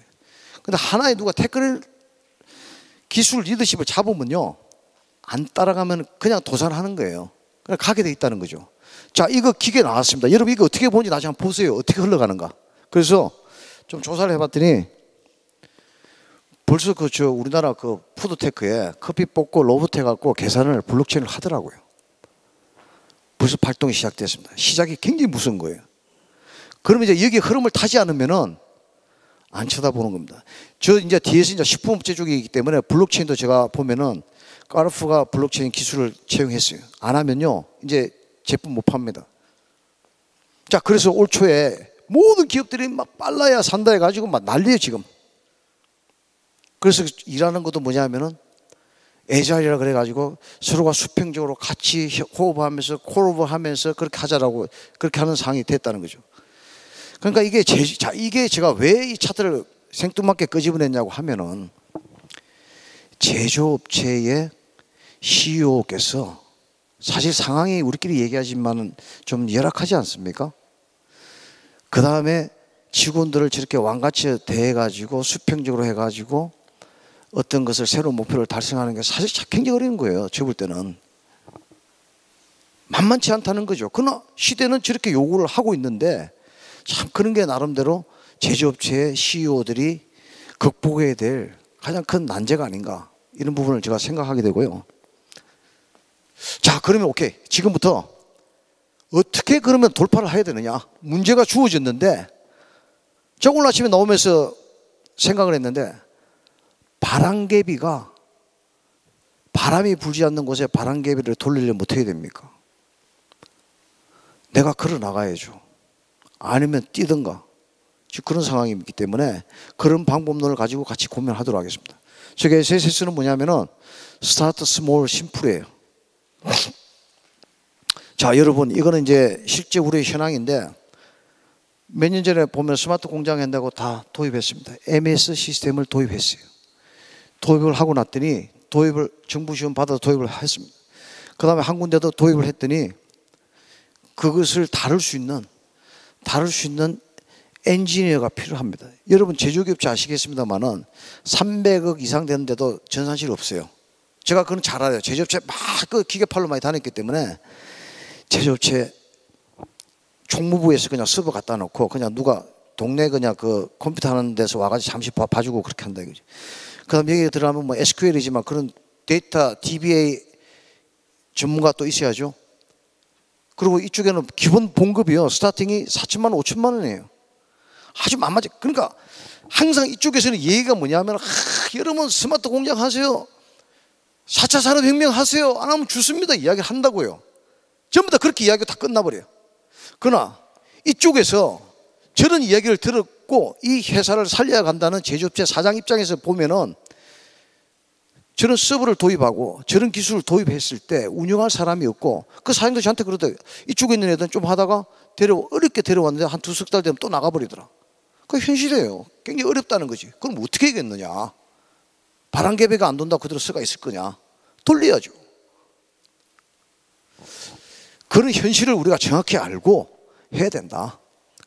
근데 하나의 누가 태클 기술 리더십을 잡으면요, 안 따라가면 그냥 도산하는 거예요. 그냥 가게 돼 있다는 거죠. 자, 이거 기계 나왔습니다. 여러분 이거 어떻게 보는지 다시 한번 보세요. 어떻게 흘러가는가. 그래서 좀 조사를 해봤더니 벌써 우리나라 푸드테크에 커피 뽑고 로봇 해갖고 계산을 블록체인을 하더라고요. 벌써 발동이 시작됐습니다. 시작이 굉장히 무서운 거예요. 그러면 이제 여기 흐름을 타지 않으면은 안 쳐다보는 겁니다. 저 이제 뒤에서 이제 식품업체 쪽이기 때문에 블록체인도 제가 보면은 까르푸가 블록체인 기술을 채용했어요. 안 하면요, 이제 제품 못 팝니다. 자, 그래서 올 초에 모든 기업들이 막 빨라야 산다 해가지고 막 난리예요, 지금. 그래서 일하는 것도 뭐냐면은 애자이라 그래가지고 서로가 수평적으로 같이 호흡하면서 콜오버하면서 그렇게 하자라고 그렇게 하는 상황이 됐다는 거죠. 그러니까 이게 제가 왜 이 차트를 생뚱맞게 끄집어냈냐고 하면은 제조업체의 CEO께서 사실 상황이 우리끼리 얘기하지만은 좀 열악하지 않습니까? 그 다음에 직원들을 저렇게 왕같이 대해가지고 수평적으로 해가지고 어떤 것을 새로운 목표를 달성하는 게 사실 굉장히 어려운 거예요. 제가 볼 때는 만만치 않다는 거죠. 그러나 시대는 저렇게 요구를 하고 있는데 참 그런 게 나름대로 제조업체의 CEO들이 극복해야 될 가장 큰 난제가 아닌가, 이런 부분을 제가 생각하게 되고요. 자, 그러면 오케이, 지금부터 어떻게 그러면 돌파를 해야 되느냐, 문제가 주어졌는데 제가 오늘 아침에 나오면서 생각을 했는데 바람개비가 바람이 불지 않는 곳에 바람개비를 돌리려면 어떻게 됩니까? 내가 걸어 나가야죠. 아니면 뛰든가. 지금 그런 상황이기 때문에 그런 방법론을 가지고 같이 고민하도록 하겠습니다. 저게 SS는 뭐냐면은 스타트 스몰 심플이에요. 자, 여러분 이거는 이제 실제 우리의 현황인데 몇 년 전에 보면 스마트 공장 한다고 다 도입했습니다. MS 시스템을 도입했어요. 도입을 하고 났더니 정부 지원 받아서 도입을 했습니다. 그 다음에 한 군데도 도입을 했더니 그것을 다룰 수 있는 엔지니어가 필요합니다. 여러분 제조기업체 아시겠습니다만은 300억 이상 되는데도 전산실이 없어요. 제가 그건 잘 알아요. 제조업체 막 그 기계팔로 많이 다녔기 때문에 제조업체 총무부에서 그냥 서버 갖다 놓고 그냥 누가 동네 그냥 그 컴퓨터 하는 데서 와가지고 잠시 봐주고 그렇게 한다 이거지. 그 다음에 여기 들어가면 뭐 SQL이지만 그런 데이터 DBA 전문가 또 있어야죠. 그리고 이쪽에는 기본 봉급이요, 스타팅이 4천만 원, 5천만 원이에요. 아주 만만치. 그러니까 항상 이쪽에서는 얘기가 뭐냐면 여러분 스마트 공장 하세요, 4차 산업혁명 하세요, 안 하면 죽습니다 이야기를 한다고요. 전부 다 그렇게 이야기가 다 끝나버려요. 그러나 이쪽에서 저런 이야기를 들었고 이 회사를 살려야 간다는 제조업체 사장 입장에서 보면은 저런 서버를 도입하고 저런 기술을 도입했을 때 운영할 사람이 없고 그 사장도 저한테 그러더라고요. 이쪽에 있는 애들은 좀 하다가 어렵게 데려왔는데 한 2석 달 되면 또 나가버리더라. 그게 현실이에요. 굉장히 어렵다는 거지. 그럼 어떻게 하겠느냐. 바람개비가 안 돈다고 그대로 서가 있을 거냐. 돌려야죠. 그런 현실을 우리가 정확히 알고 해야 된다.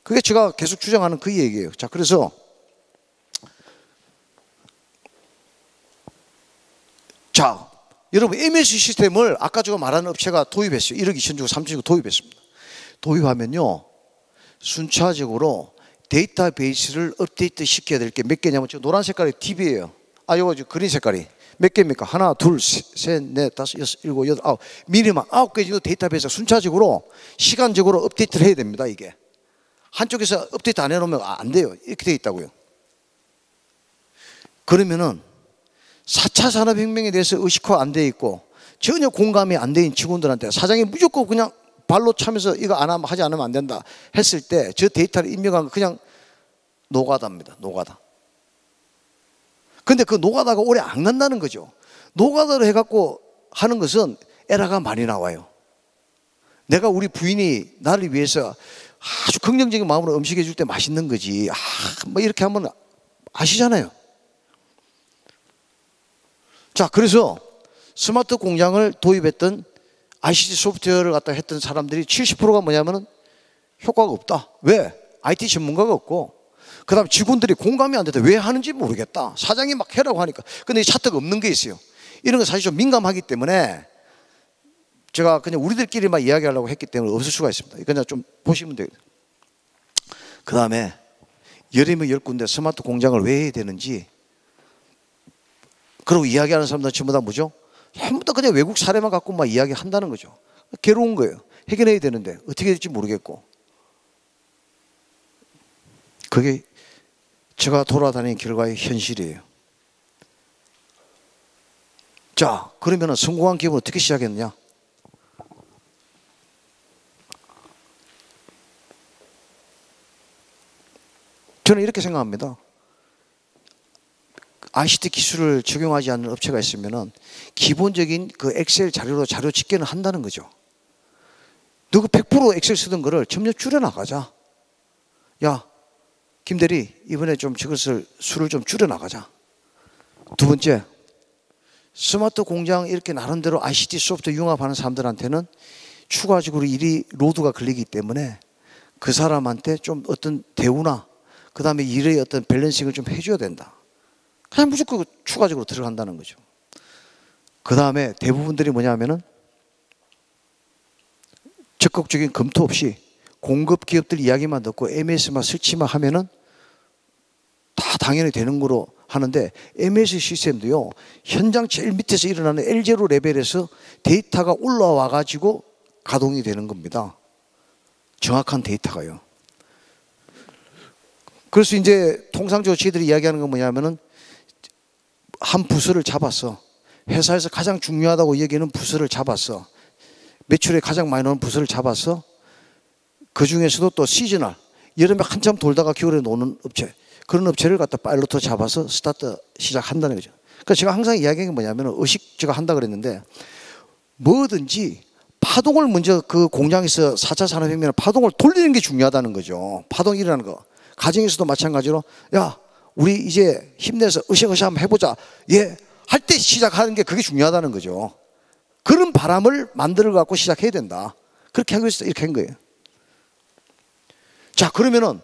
그게 제가 계속 주장하는 그 얘기예요. 자, 그래서 자, 여러분 MS 시스템을 아까 제가 말하는 업체가 도입했어요. 1억 2천 주고 3천 주고 도입했습니다. 도입하면요 순차적으로 데이터베이스를 업데이트 시켜야 될 게 몇 개냐면 저 노란 색깔이 DB예요. 요거 저 그린 색깔이 몇 개입니까? 하나, 둘, 셋, 넷, 다섯, 여섯, 일곱, 여덟, 아홉. 미니멈 9개 정도 데이터베이스가 순차적으로 시간적으로 업데이트를 해야 됩니다. 이게 한쪽에서 업데이트 안 해놓으면 안 돼요. 이렇게 돼 있다고요. 그러면은 4차 산업혁명에 대해서 의식화 안 돼 있고 전혀 공감이 안 돼 있는 직원들한테 사장이 무조건 그냥 발로 차면서 이거 하지 않으면 안 된다 했을 때 저 데이터를 입력한 거 그냥 노가다입니다. 노가다. 근데 그 노가다가 오래 안 간다는 거죠. 노가다로 해갖고 하는 것은 에러가 많이 나와요. 내가 우리 부인이 나를 위해서 아주 긍정적인 마음으로 음식 해줄 때 맛있는 거지. 뭐 이렇게 하면 아시잖아요. 자, 그래서 스마트 공장을 도입했던 ICT 소프트웨어를 갖다 했던 사람들이 70%가 뭐냐면은 효과가 없다. 왜? IT 전문가가 없고, 그 다음에 직원들이 공감이 안 돼서 왜 하는지 모르겠다. 사장이 막 해라고 하니까. 근데 이 차트가 없는 게 있어요. 이런 거 사실 좀 민감하기 때문에 제가 그냥 우리들끼리만 이야기하려고 했기 때문에 없을 수가 있습니다. 그냥 좀 보시면 돼요. 그 다음에 여름에 10군데 스마트 공장을 왜 해야 되는지, 그리고 이야기하는 사람들은 전부 다 뭐죠? 전부 다 그냥 외국 사례만 갖고 막 이야기한다는 거죠. 괴로운 거예요. 해결해야 되는데 어떻게 될지 모르겠고. 그게 제가 돌아다니는 결과의 현실이에요. 자, 그러면 성공한 기업은 어떻게 시작했느냐? 저는 이렇게 생각합니다. ICT 기술을 적용하지 않는 업체가 있으면 기본적인 그 엑셀 자료로 자료 집계는 한다는 거죠. 너가 100% 엑셀 쓰던 거를 점점 줄여나가자. 야, 김대리, 이번에 좀 저것을 수를 좀 줄여나가자. 두 번째, 스마트 공장 이렇게 나름대로 ICT 소프트 융합하는 사람들한테는 추가적으로 일이 로드가 걸리기 때문에 그 사람한테 좀 어떤 대우나 그 다음에 일의 어떤 밸런싱을 좀 해줘야 된다. 그냥 무조건 추가적으로 들어간다는 거죠. 그 다음에 대부분들이 뭐냐면은 적극적인 검토 없이 공급 기업들 이야기만 듣고 MS만 설치만 하면은 다 당연히 되는 거로 하는데, MS 시스템도요, 현장 제일 밑에서 일어나는 L0 레벨에서 데이터가 올라와 가지고 가동이 되는 겁니다. 정확한 데이터가요. 그래서 이제 통상적으로 저희들이 이야기하는 건 뭐냐면은 한 부서를 잡았어. 회사에서 가장 중요하다고 여기는 부서를 잡았어. 매출에 가장 많이 나오는 부서를 잡았어. 그 중에서도 또 시즈널, 여름에 한참 돌다가 겨울에 노는 업체, 그런 업체를 갖다 파일럿으로 잡아서 스타트 시작한다는 거죠. 그러니까 제가 항상 이야기하는 게 뭐냐면, 의식 제가 한다 그랬는데, 뭐든지 파동을 먼저 그 공장에서 4차 산업혁명의 파동을 돌리는 게 중요하다는 거죠. 파동이 일어나는 거. 가정에서도 마찬가지로, 야, 우리 이제 힘내서 으쌰으쌰 한번 해보자. 예, 할 때 시작하는 게 그게 중요하다는 거죠. 그런 바람을 만들어 갖고 시작해야 된다. 그렇게 하고 있어. 이렇게 한 거예요. 자, 그러면은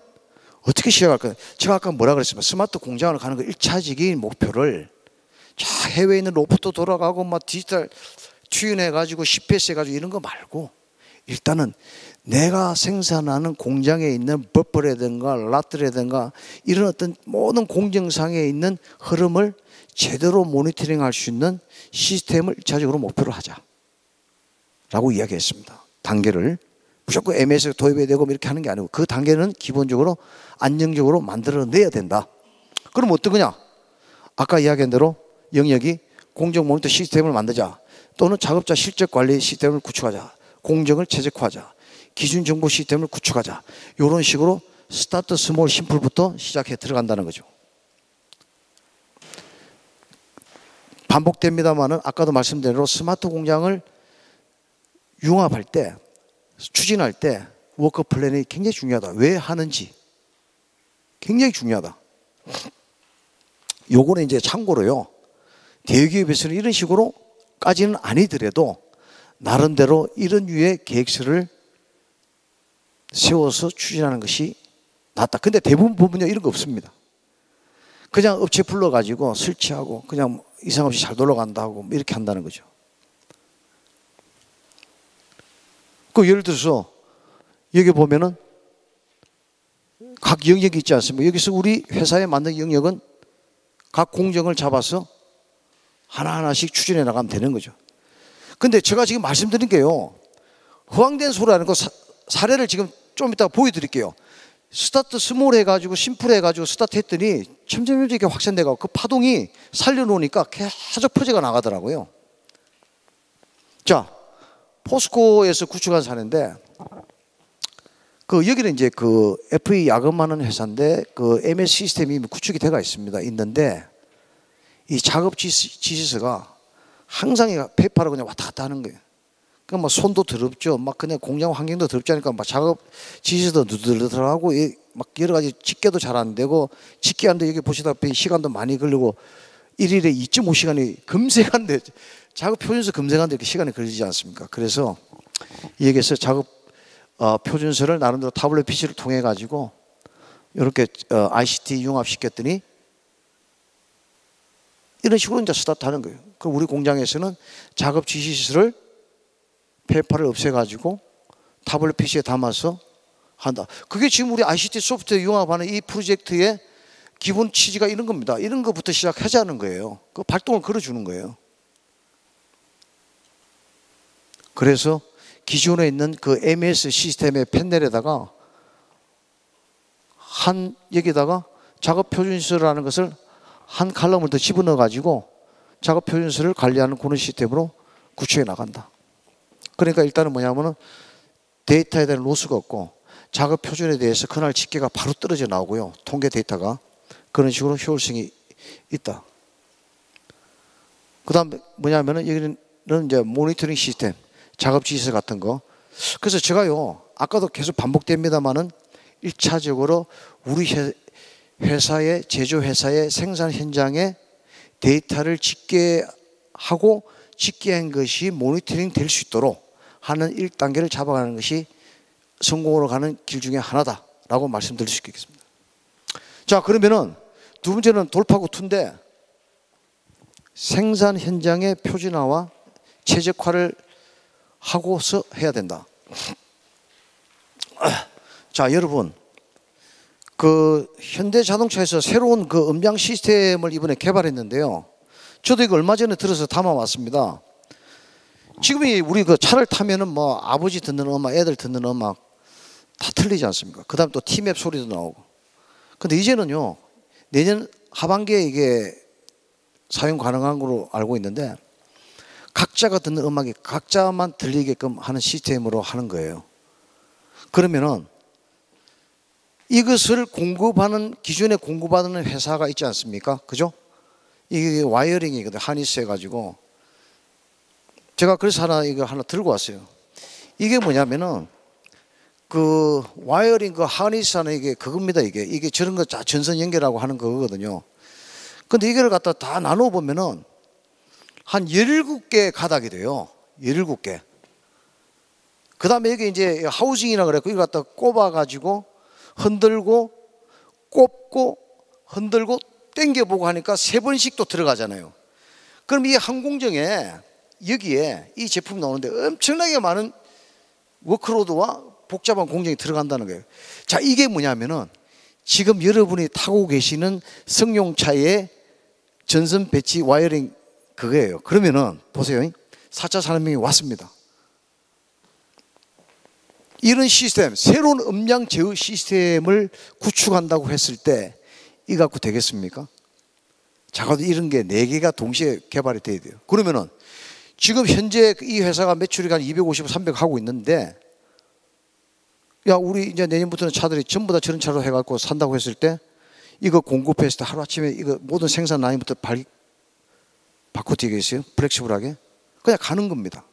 어떻게 시작할까요? 제가 아까 뭐라 그랬습니까? 스마트 공장을 가는 거 1차적인 목표를, 자, 해외에 있는 로봇도 돌아가고 막 디지털 튜닝해가지고 CPS 해가지고 이런 거 말고, 일단은 내가 생산하는 공장에 있는 버퍼라든가 라트라든가 이런 어떤 모든 공정상에 있는 흐름을 제대로 모니터링 할 수 있는 시스템을 1차적으로 목표로 하자 라고 이야기했습니다. 단계를 무조건 MS 도입해야 되고 이렇게 하는 게 아니고, 그 단계는 기본적으로 안정적으로 만들어내야 된다. 그럼 어떤 거냐? 아까 이야기한 대로 영역이 공정 모니터 시스템을 만들자, 또는 작업자 실적 관리 시스템을 구축하자, 공정을 최적화하자, 기준 정보 시스템을 구축하자, 이런 식으로 스타트 스몰 심플부터 시작해 들어간다는 거죠. 반복됩니다만은 아까도 말씀드린 대로 스마트 공장을 융합할 때, 추진할 때 워크 플랜이 굉장히 중요하다. 왜 하는지 굉장히 중요하다. 요거는 이제 참고로요, 대기업에서는 이런 식으로까지는 아니더라도 나름대로 이런 류의 계획서를 세워서 추진하는 것이 낫다. 근데 대부분 부분요 이런 거 없습니다. 그냥 업체 불러가지고 설치하고 그냥 이상 없이 잘 돌아간다고 이렇게 한다는 거죠. 그 예를 들어서 여기 보면은 각 영역이 있지 않습니까? 여기서 우리 회사에 맞는 영역은 각 공정을 잡아서 하나하나씩 추진해 나가면 되는 거죠. 근데 제가 지금 말씀드린 게요, 허황된 소리라는 거 사례를 지금 좀 이따가 보여드릴게요. 스타트 스몰 해가지고 심플 해가지고 스타트 했더니 점점 이렇게 확산돼가고 그 파동이 살려놓으니까 계속 퍼져가 나가더라고요. 자, 포스코에서 구축한 사례인데, 그 여기는 이제 그 FE 야금하는 회사인데 그 MS 시스템이 구축이 돼가 있습니다. 있는데 이 작업 지시서가 항상 페이퍼로 그냥 왔다 갔다 하는 거예요. 그러니까 막 손도 더럽죠. 막 그냥 공장 환경도 더럽지 않으니까 막 작업 지시서도 누들누들하고 막 여러 가지 집계도 잘 안 되고, 집계하는데 여기 보시다시피 시간도 많이 걸리고 일일에 2.5시간이 검색하는데, 작업 표준서 검색하는데 이렇게 시간이 걸리지 않습니까? 그래서 여기에서 작업 표준서를 나름대로 타블렛 PC를 통해 가지고 이렇게 ICT 융합시켰더니 이런 식으로 이제 스타트하는 거예요. 그럼 우리 공장에서는 작업 지시서를 페이퍼를 없애가지고 타블렛 PC에 담아서 한다. 그게 지금 우리 ICT 소프트웨어 융합하는 이 프로젝트의 기본 취지가 이런 겁니다. 이런 것부터 시작하자는 거예요. 그 발동을 걸어주는 거예요. 그래서 기존에 있는 그 MES 시스템의 패널에다가 여기다가 작업 표준서라는 것을 한 칼럼을 더 집어넣어 가지고 작업 표준서를 관리하는 그런 시스템으로 구축해 나간다. 그러니까 일단은 뭐냐면은 데이터에 대한 로스가 없고 작업 표준에 대해서 그날 집계가 바로 떨어져 나오고요. 통계 데이터가 그런 식으로 효율성이 있다. 그 다음에 뭐냐면은 여기는 이제 모니터링 시스템, 작업 지시서 같은 거. 그래서 제가요, 아까도 계속 반복됩니다만은 1차적으로 우리 회사의, 제조회사의 생산 현장에 데이터를 집계하고 집계한 것이 모니터링 될 수 있도록 하는 1단계를 잡아가는 것이 성공으로 가는 길 중에 하나다라고 말씀드릴 수 있겠습니다. 자, 그러면은 두 번째는 돌파구 2인데 생산 현장의 표준화와 최적화를 하고서 해야 된다. 자, 여러분, 그 현대자동차에서 새로운 그 음량 시스템을 이번에 개발했는데요. 저도 이거 얼마 전에 들어서 담아왔습니다. 지금 우리 그 차를 타면은 뭐 아버지 듣는 음악, 애들 듣는 음악 다 틀리지 않습니까? 그 다음 또 티맵 소리도 나오고. 근데 이제는요, 내년 하반기에 이게 사용 가능한 걸로 알고 있는데 각자가 듣는 음악이 각자만 들리게끔 하는 시스템으로 하는 거예요. 그러면은 이것을 공급하는, 기존에 공급하는 회사가 있지 않습니까? 그죠? 이게 와이어링이거든. 하니스 해가지고. 제가 그래서 이거 하나 들고 왔어요. 이게 뭐냐면은 그 와이어링 그 하니스 하는 이게 그겁니다. 이게 저런 거 전선 연결하고 하는 거거든요. 근데 이거를 갖다 다 나눠 보면은 한 17개 가닥이 돼요. 17개. 그 다음에 여기 이제 하우징이라 그랬고 이거 갖다 꼽아가지고 흔들고 꼽고 흔들고 당겨보고 하니까 3번씩 또 들어가잖아요. 그럼 이 한 공정에 여기에 이 제품이 나오는데 엄청나게 많은 워크로드와 복잡한 공정이 들어간다는 거예요. 자, 이게 뭐냐면은 지금 여러분이 타고 계시는 승용차의 전선 배치 와이어링 그거예요. 그러면은 보세요. 4차 산업혁명이 왔습니다. 이런 시스템, 새로운 음량 제어 시스템을 구축한다고 했을 때 이거 갖고 되겠습니까? 적어도 이런 게 4개가 동시에 개발이 돼야 돼요. 그러면은 지금 현재 이 회사가 매출이 한 250, 300 하고 있는데 야, 우리 이제 내년부터는 차들이 전부 다 저런 차로 해갖고 산다고 했을 때 이거 공급했을 때 하루아침에 이거 모든 생산 라인부터 바꿔 되겠어요? 플렉시블하게? 그냥 가는 겁니다.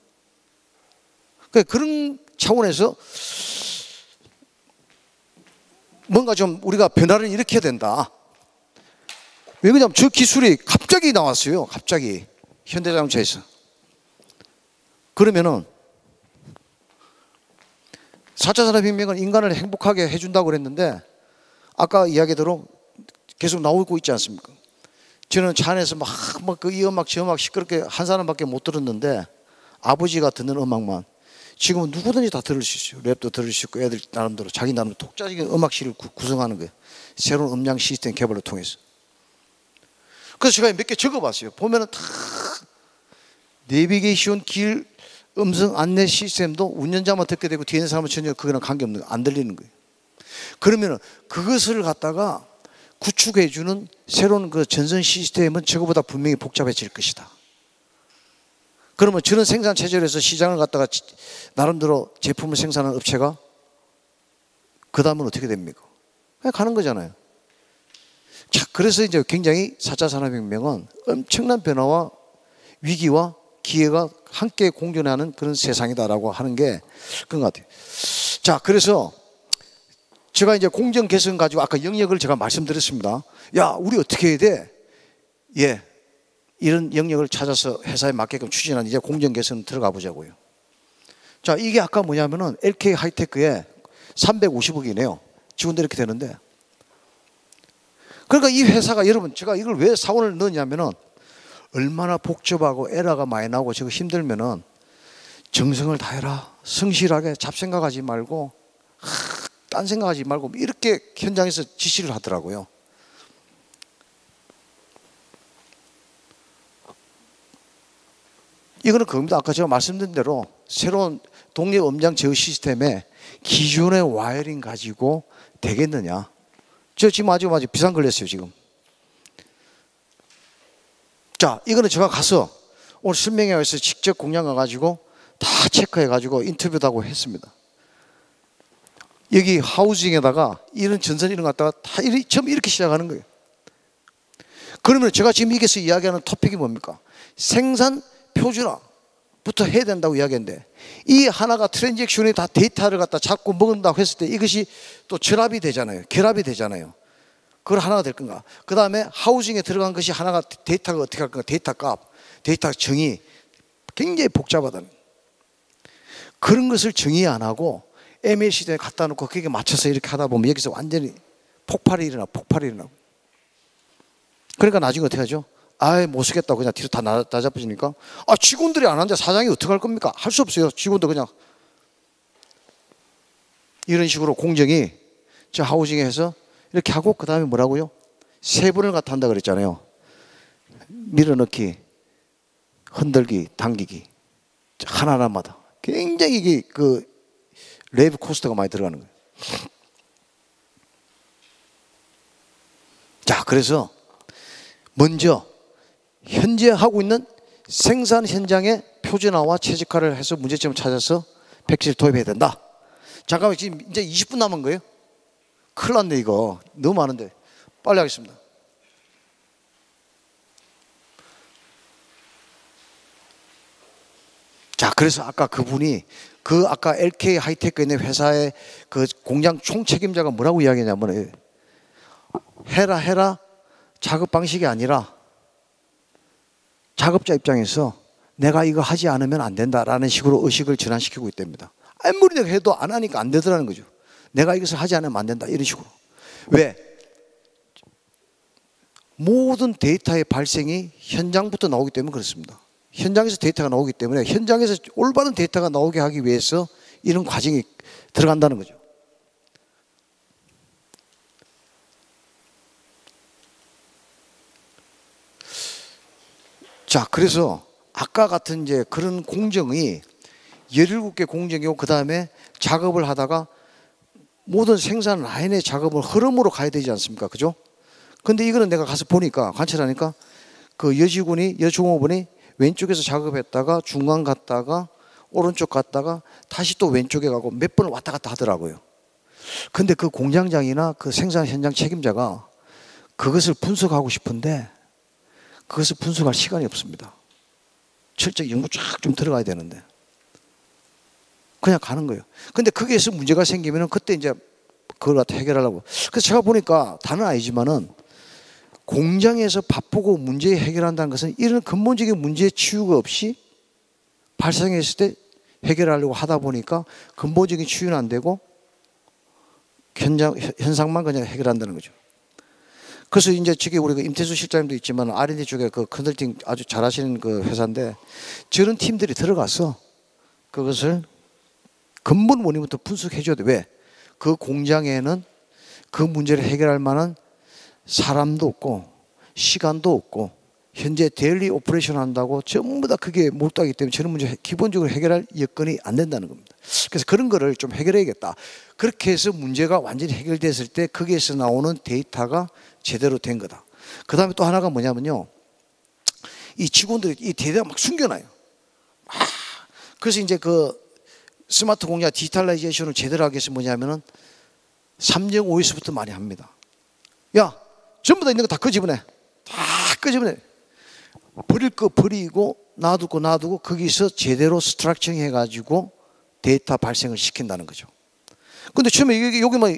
그러니까 그런 차원에서 뭔가 좀 우리가 변화를 일으켜야 된다. 왜 그러냐면 저 기술이 갑자기 나왔어요. 갑자기 현대자동차에서. 그러면은 4차 산업혁명은 인간을 행복하게 해준다고 그랬는데 아까 이야기대로 계속 나오고 있지 않습니까? 저는 차 안에서 막 그 이 음악 저 음악 시끄럽게 한 사람밖에 못 들었는데 아버지가 듣는 음악만 지금은 누구든지 다 들을 수 있어요. 랩도 들을 수 있고 애들 나름대로 자기 나름대로 독자적인 음악실을 구성하는 거예요. 새로운 음량 시스템 개발을 통해서. 그래서 제가 몇 개 적어봤어요. 보면은 다 내비게이션 길 음성 안내 시스템도 운전자만 듣게 되고 뒤에 있는 사람은 전혀 그거랑 관계없는 거예요. 안 들리는 거예요. 그러면은 그것을 갖다가 구축해주는 새로운 그 전선 시스템은 저거보다 분명히 복잡해질 것이다. 그러면 저런 생산 체제에서 시장을 갖다가 나름대로 제품을 생산하는 업체가 그 다음은 어떻게 됩니까? 그냥 가는 거잖아요. 자, 그래서 이제 굉장히 4차 산업혁명은 엄청난 변화와 위기와 기회가 함께 공존하는 그런 세상이다라고 하는 게 그런 것 같아요. 자, 그래서 제가 이제 공정 개선 가지고 아까 영역을 제가 말씀드렸습니다. 야, 우리 어떻게 해야 돼? 예, 이런 영역을 찾아서 회사에 맞게끔 추진하는 이제 공정 개선 들어가 보자고요. 자, 이게 아까 뭐냐면은 LK 하이테크에 350억이네요. 직원들 이렇게 되는데. 그러니까 이 회사가 여러분 제가 이걸 왜 사원을 넣었냐면은 얼마나 복잡하고 에러가 많이 나고 저거 힘들면은 정성을 다해라. 성실하게 잡생각하지 말고 딴 생각하지 말고 이렇게 현장에서 지시를 하더라고요. 이거는 그겁니다. 아까 제가 말씀드린 대로 새로운 독립 음장 제어 시스템에 기존의 와이어링 가지고 되겠느냐. 저 지금 아주 비상 걸렸어요 지금. 자, 이거는 제가 가서 오늘 설명회에서 직접 공장 가가지고 다 체크해가지고 인터뷰도 하고 했습니다. 여기 하우징에다가 이런 전선 이런 거 갖다가 다 처음 이렇게 시작하는 거예요. 그러면 제가 지금 여기서 이야기하는 토픽이 뭡니까? 생산 표준화부터 해야 된다고 이야기했는데 이 하나가 트랜잭션이 다 데이터를 갖다 잡고 먹는다고 했을 때 이것이 또 결합이 되잖아요. 그걸 하나가 될 건가? 그 다음에 하우징에 들어간 것이 하나가 데이터가 어떻게 할 건가? 데이터 값, 데이터 정의 굉장히 복잡하다는 그런 것을 정의 안 하고 ML 시대에 갖다 놓고 거기에 맞춰서 이렇게 하다 보면 여기서 완전히 폭발이 일어나고 그러니까 나중에 어떻게 하죠? 아예 못 쓰겠다고 그냥 뒤로 다 나잡아지니까 직원들이 안 하는데 사장이 어떻게 할 겁니까? 할 수 없어요. 직원도 그냥 이런 식으로 공정이 저 하우징에 해서 이렇게 하고 그 다음에 뭐라고요? 세 번을 갖다 한다 그랬잖아요. 밀어넣기, 흔들기, 당기기 하나하나마다 굉장히 이게 그 레이브 코스트가 많이 들어가는 거예요. 자, 그래서 먼저 현재 하고 있는 생산 현장의 표준화와 최적화를 해서 문제점을 찾아서 백지를 도입해야 된다. 잠깐만, 지금 이제 20분 남은 거예요? 큰일 났네 이거. 너무 많은데 빨리 하겠습니다. 자, 그래서 아까 그분이 아까 LK 하이테크에 있는 회사의 그 공장 총책임자가 뭐라고 이야기했냐면 해라 작업 방식이 아니라 작업자 입장에서 내가 이거 하지 않으면 안 된다라는 식으로 의식을 전환시키고 있답니다. 아무리 내가 해도 안 하니까 안 되더라는 거죠. 내가 이것을 하지 않으면 안 된다 이런 식으로. 왜? 모든 데이터의 발생이 현장부터 나오기 때문에 그렇습니다. 현장에서 데이터가 나오기 때문에 현장에서 올바른 데이터가 나오게 하기 위해서 이런 과정이 들어간다는 거죠. 자, 그래서 아까 같은 이제 그런 공정이 17개 공정이고 그 다음에 작업을 하다가 모든 생산 라인의 작업을 흐름으로 가야 되지 않습니까? 그죠? 근데 이거는 내가 가서 보니까 관찰하니까 그 여종업원이 왼쪽에서 작업했다가 중간 갔다가 오른쪽 갔다가 다시 또 왼쪽에 가고 몇 번을 왔다 갔다 하더라고요. 근데 그 공장장이나 그 생산 현장 책임자가 그것을 분석하고 싶은데 그것을 분석할 시간이 없습니다. 철저히 연구 쫙 좀 들어가야 되는데 그냥 가는 거예요. 근데 거기에서 문제가 생기면 그때 이제 그걸 갖다 해결하려고. 그래서 제가 보니까 다는 아니지만은 공장에서 바쁘고 문제 해결한다는 것은 이런 근본적인 문제 치유가 없이 발생했을 때 해결하려고 하다 보니까 근본적인 치유는 안 되고 현상만 그냥 해결한다는 거죠. 그래서 이제 저기 우리 그 임태수 실장님도 있지만 R&D 쪽에 그 컨설팅 아주 잘하시는 그 회사인데 저런 팀들이 들어가서 그것을 근본 원인부터 분석해 줘야 돼. 왜? 그 공장에는 그 문제를 해결할 만한 사람도 없고 시간도 없고 현재 데일리 오퍼레이션 한다고 전부 다 그게 몰두하기 때문에 저런 문제 기본적으로 해결할 여건이 안 된다는 겁니다. 그래서 그런 거를 좀 해결해야겠다. 그렇게 해서 문제가 완전히 해결됐을 때 거기에서 나오는 데이터가 제대로 된 거다. 그 다음에 또 하나가 뭐냐면요, 이 직원들이 이 데이터가 막 숨겨놔요. 그래서 이제 그 스마트 공장 디지털라이제이션을 제대로 하기 위해서 뭐냐면은 3.5S부터 많이 합니다. 야, 전부 다 있는 거 다 끄집어내. 다 끄집어내. 버릴 거 버리고 놔둘 거 놔두고 거기서 제대로 스트럭처링 해가지고 데이터 발생을 시킨다는 거죠. 근데 처음에 여기 뭐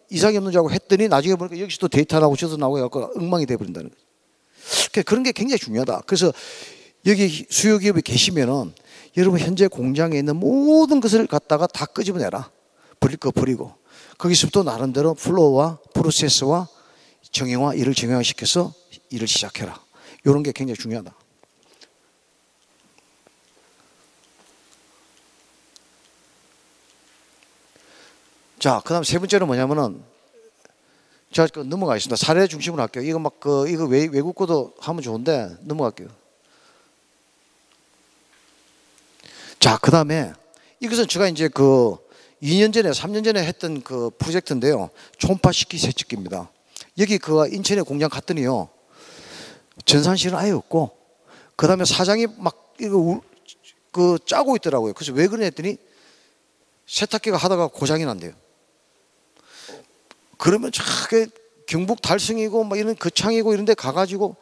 이상이 없는 줄 알고 했더니 나중에 보니까 여기서 또 데이터 나오고 저도 나오고 해갖고 엉망이 돼버린다는 거죠. 그런 게 굉장히 중요하다. 그래서 여기 수요 기업에 계시면은 여러분 현재 공장에 있는 모든 것을 갖다가 다 끄집어내라. 버릴 거 버리고 거기서부터 나름대로 플로우와 프로세스와 정형화, 일을 정형화시켜서 일을 시작해라. 이런 게 굉장히 중요하다. 자, 그 다음 세 번째는 뭐냐면은 제가 넘어가겠습니다. 사례 중심으로 할게요. 이거 막 이거 외국 거도 하면 좋은데 넘어갈게요. 자, 그 다음에 이것은 제가 이제 2년 전에 3년 전에 했던 그 프로젝트인데요. 초음파 식기 세척기입니다. 여기 인천에 공장 갔더니요. 전산실은 아예 없고 그 다음에 사장이 막 이거 짜고 있더라고요. 그래서 왜 그러냐 했더니 세탁기가 하다가 고장이 난대요. 그러면 저게 경북 달성이고 막 이런 거창이고 이런 데 가가지고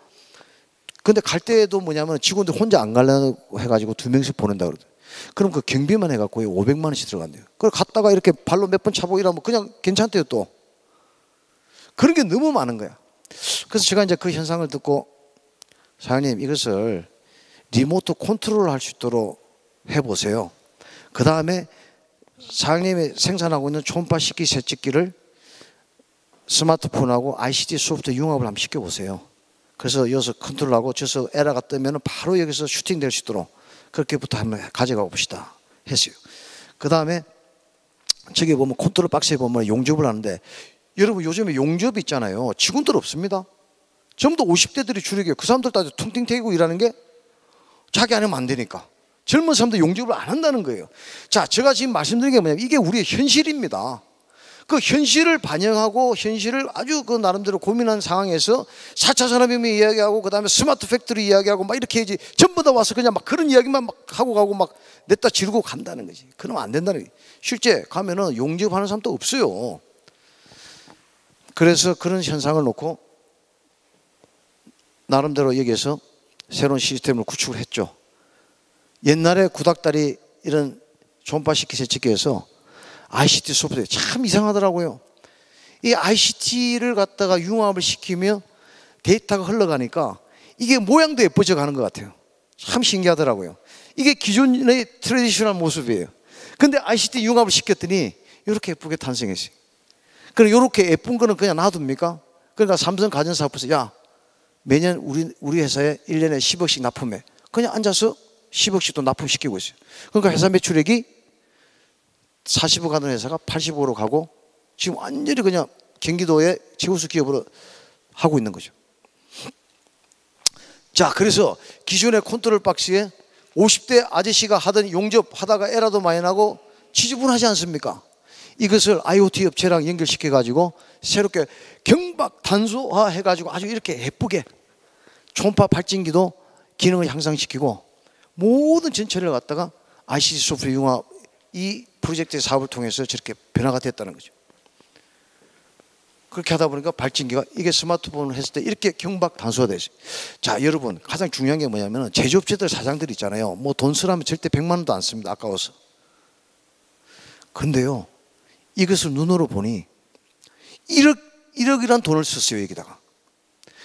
근데 갈 때도 뭐냐면 직원들 혼자 안 가려고 해가지고 2명씩 보낸다 그러더라고요. 그럼 그 경비만 해갖고 500만 원씩 들어간대요. 그걸 갔다가 이렇게 발로 몇 번 차보고 이러면 그냥 괜찮대요 또. 그런 게 너무 많은 거야. 그래서 제가 이제 그 현상을 듣고 사장님 이것을 리모트 컨트롤 할 수 있도록 해보세요. 그 다음에 사장님이 생산하고 있는 초음파 식기 세척기를 스마트폰하고 ICT 소프트웨어 융합을 한번 시켜보세요. 그래서 여기서 컨트롤하고 저서 에러가 뜨면 바로 여기서 슈팅될 수 있도록 그렇게부터 한번 가져가 봅시다 했어요. 그 다음에 저기 보면 컨트롤 박스에 보면 용접을 하는데 여러분 요즘에 용접 있잖아요. 직원들 없습니다. 전부 다 50대들이 주력이에요. 그 사람들 다 퉁팅 튀고 일하는 게 자기 안 하면 안 되니까 젊은 사람들 용접을 안 한다는 거예요. 자, 제가 지금 말씀드린 게 뭐냐면 이게 우리의 현실입니다. 그 현실을 반영하고 현실을 아주 그 나름대로 고민한 상황에서 4차 산업혁명 이야기하고 그 다음에 스마트 팩토리 이야기하고 막 이렇게 해야지 전부 다 와서 그냥 막 그런 이야기만 막 하고 가고 막 냈다 지르고 간다는 거지. 그러면 안 된다는 거지. 실제 가면은 용접하는 사람도 없어요. 그래서 그런 현상을 놓고 나름대로 여기에서 새로운 시스템을 구축을 했죠. 옛날에 구닥다리 이런 초음파 식기 세척기에서 ICT 소프트웨어 참 이상하더라고요. 이 ICT를 갖다가 융합을 시키면 데이터가 흘러가니까 이게 모양도 예뻐져 가는 것 같아요. 참 신기하더라고요. 이게 기존의 트레디셔널 모습이에요. 근데 ICT 융합을 시켰더니 이렇게 예쁘게 탄생했어요. 그럼 이렇게 예쁜 거는 그냥 놔둡니까? 그러니까 삼성 가전사업부에서 야 매년 우리 회사에 1년에 10억씩 납품해. 그냥 앉아서 10억씩 또 납품시키고 있어요. 그러니까 회사 매출액이 40억 하던 회사가 80억으로 가고 지금 완전히 그냥 경기도의 최우수 기업으로 하고 있는 거죠. 자, 그래서 기존의 컨트롤 박스에 50대 아저씨가 하던 용접하다가 에러도 많이 나고 지저분하지 않습니까? 이것을 IoT 업체랑 연결시켜 가지고 새롭게 경박 단소화 해가지고 아주 이렇게 예쁘게 초음파 발진기도 기능을 향상시키고 모든 전체를 갖다가 ICT 소프트웨어 융합 이 프로젝트의 사업을 통해서 저렇게 변화가 됐다는 거죠. 그렇게 하다 보니까 발진기가 이게 스마트폰을 했을 때 이렇게 경박 단소화되어 있어요. 자, 여러분 가장 중요한 게 뭐냐면 제조업체들 사장들 있잖아요. 뭐 돈 쓰라면 절대 100만 원도 안 씁니다. 아까워서. 그런데요 이것을 눈으로 보니 1억이란 돈을 썼어요 여기다가.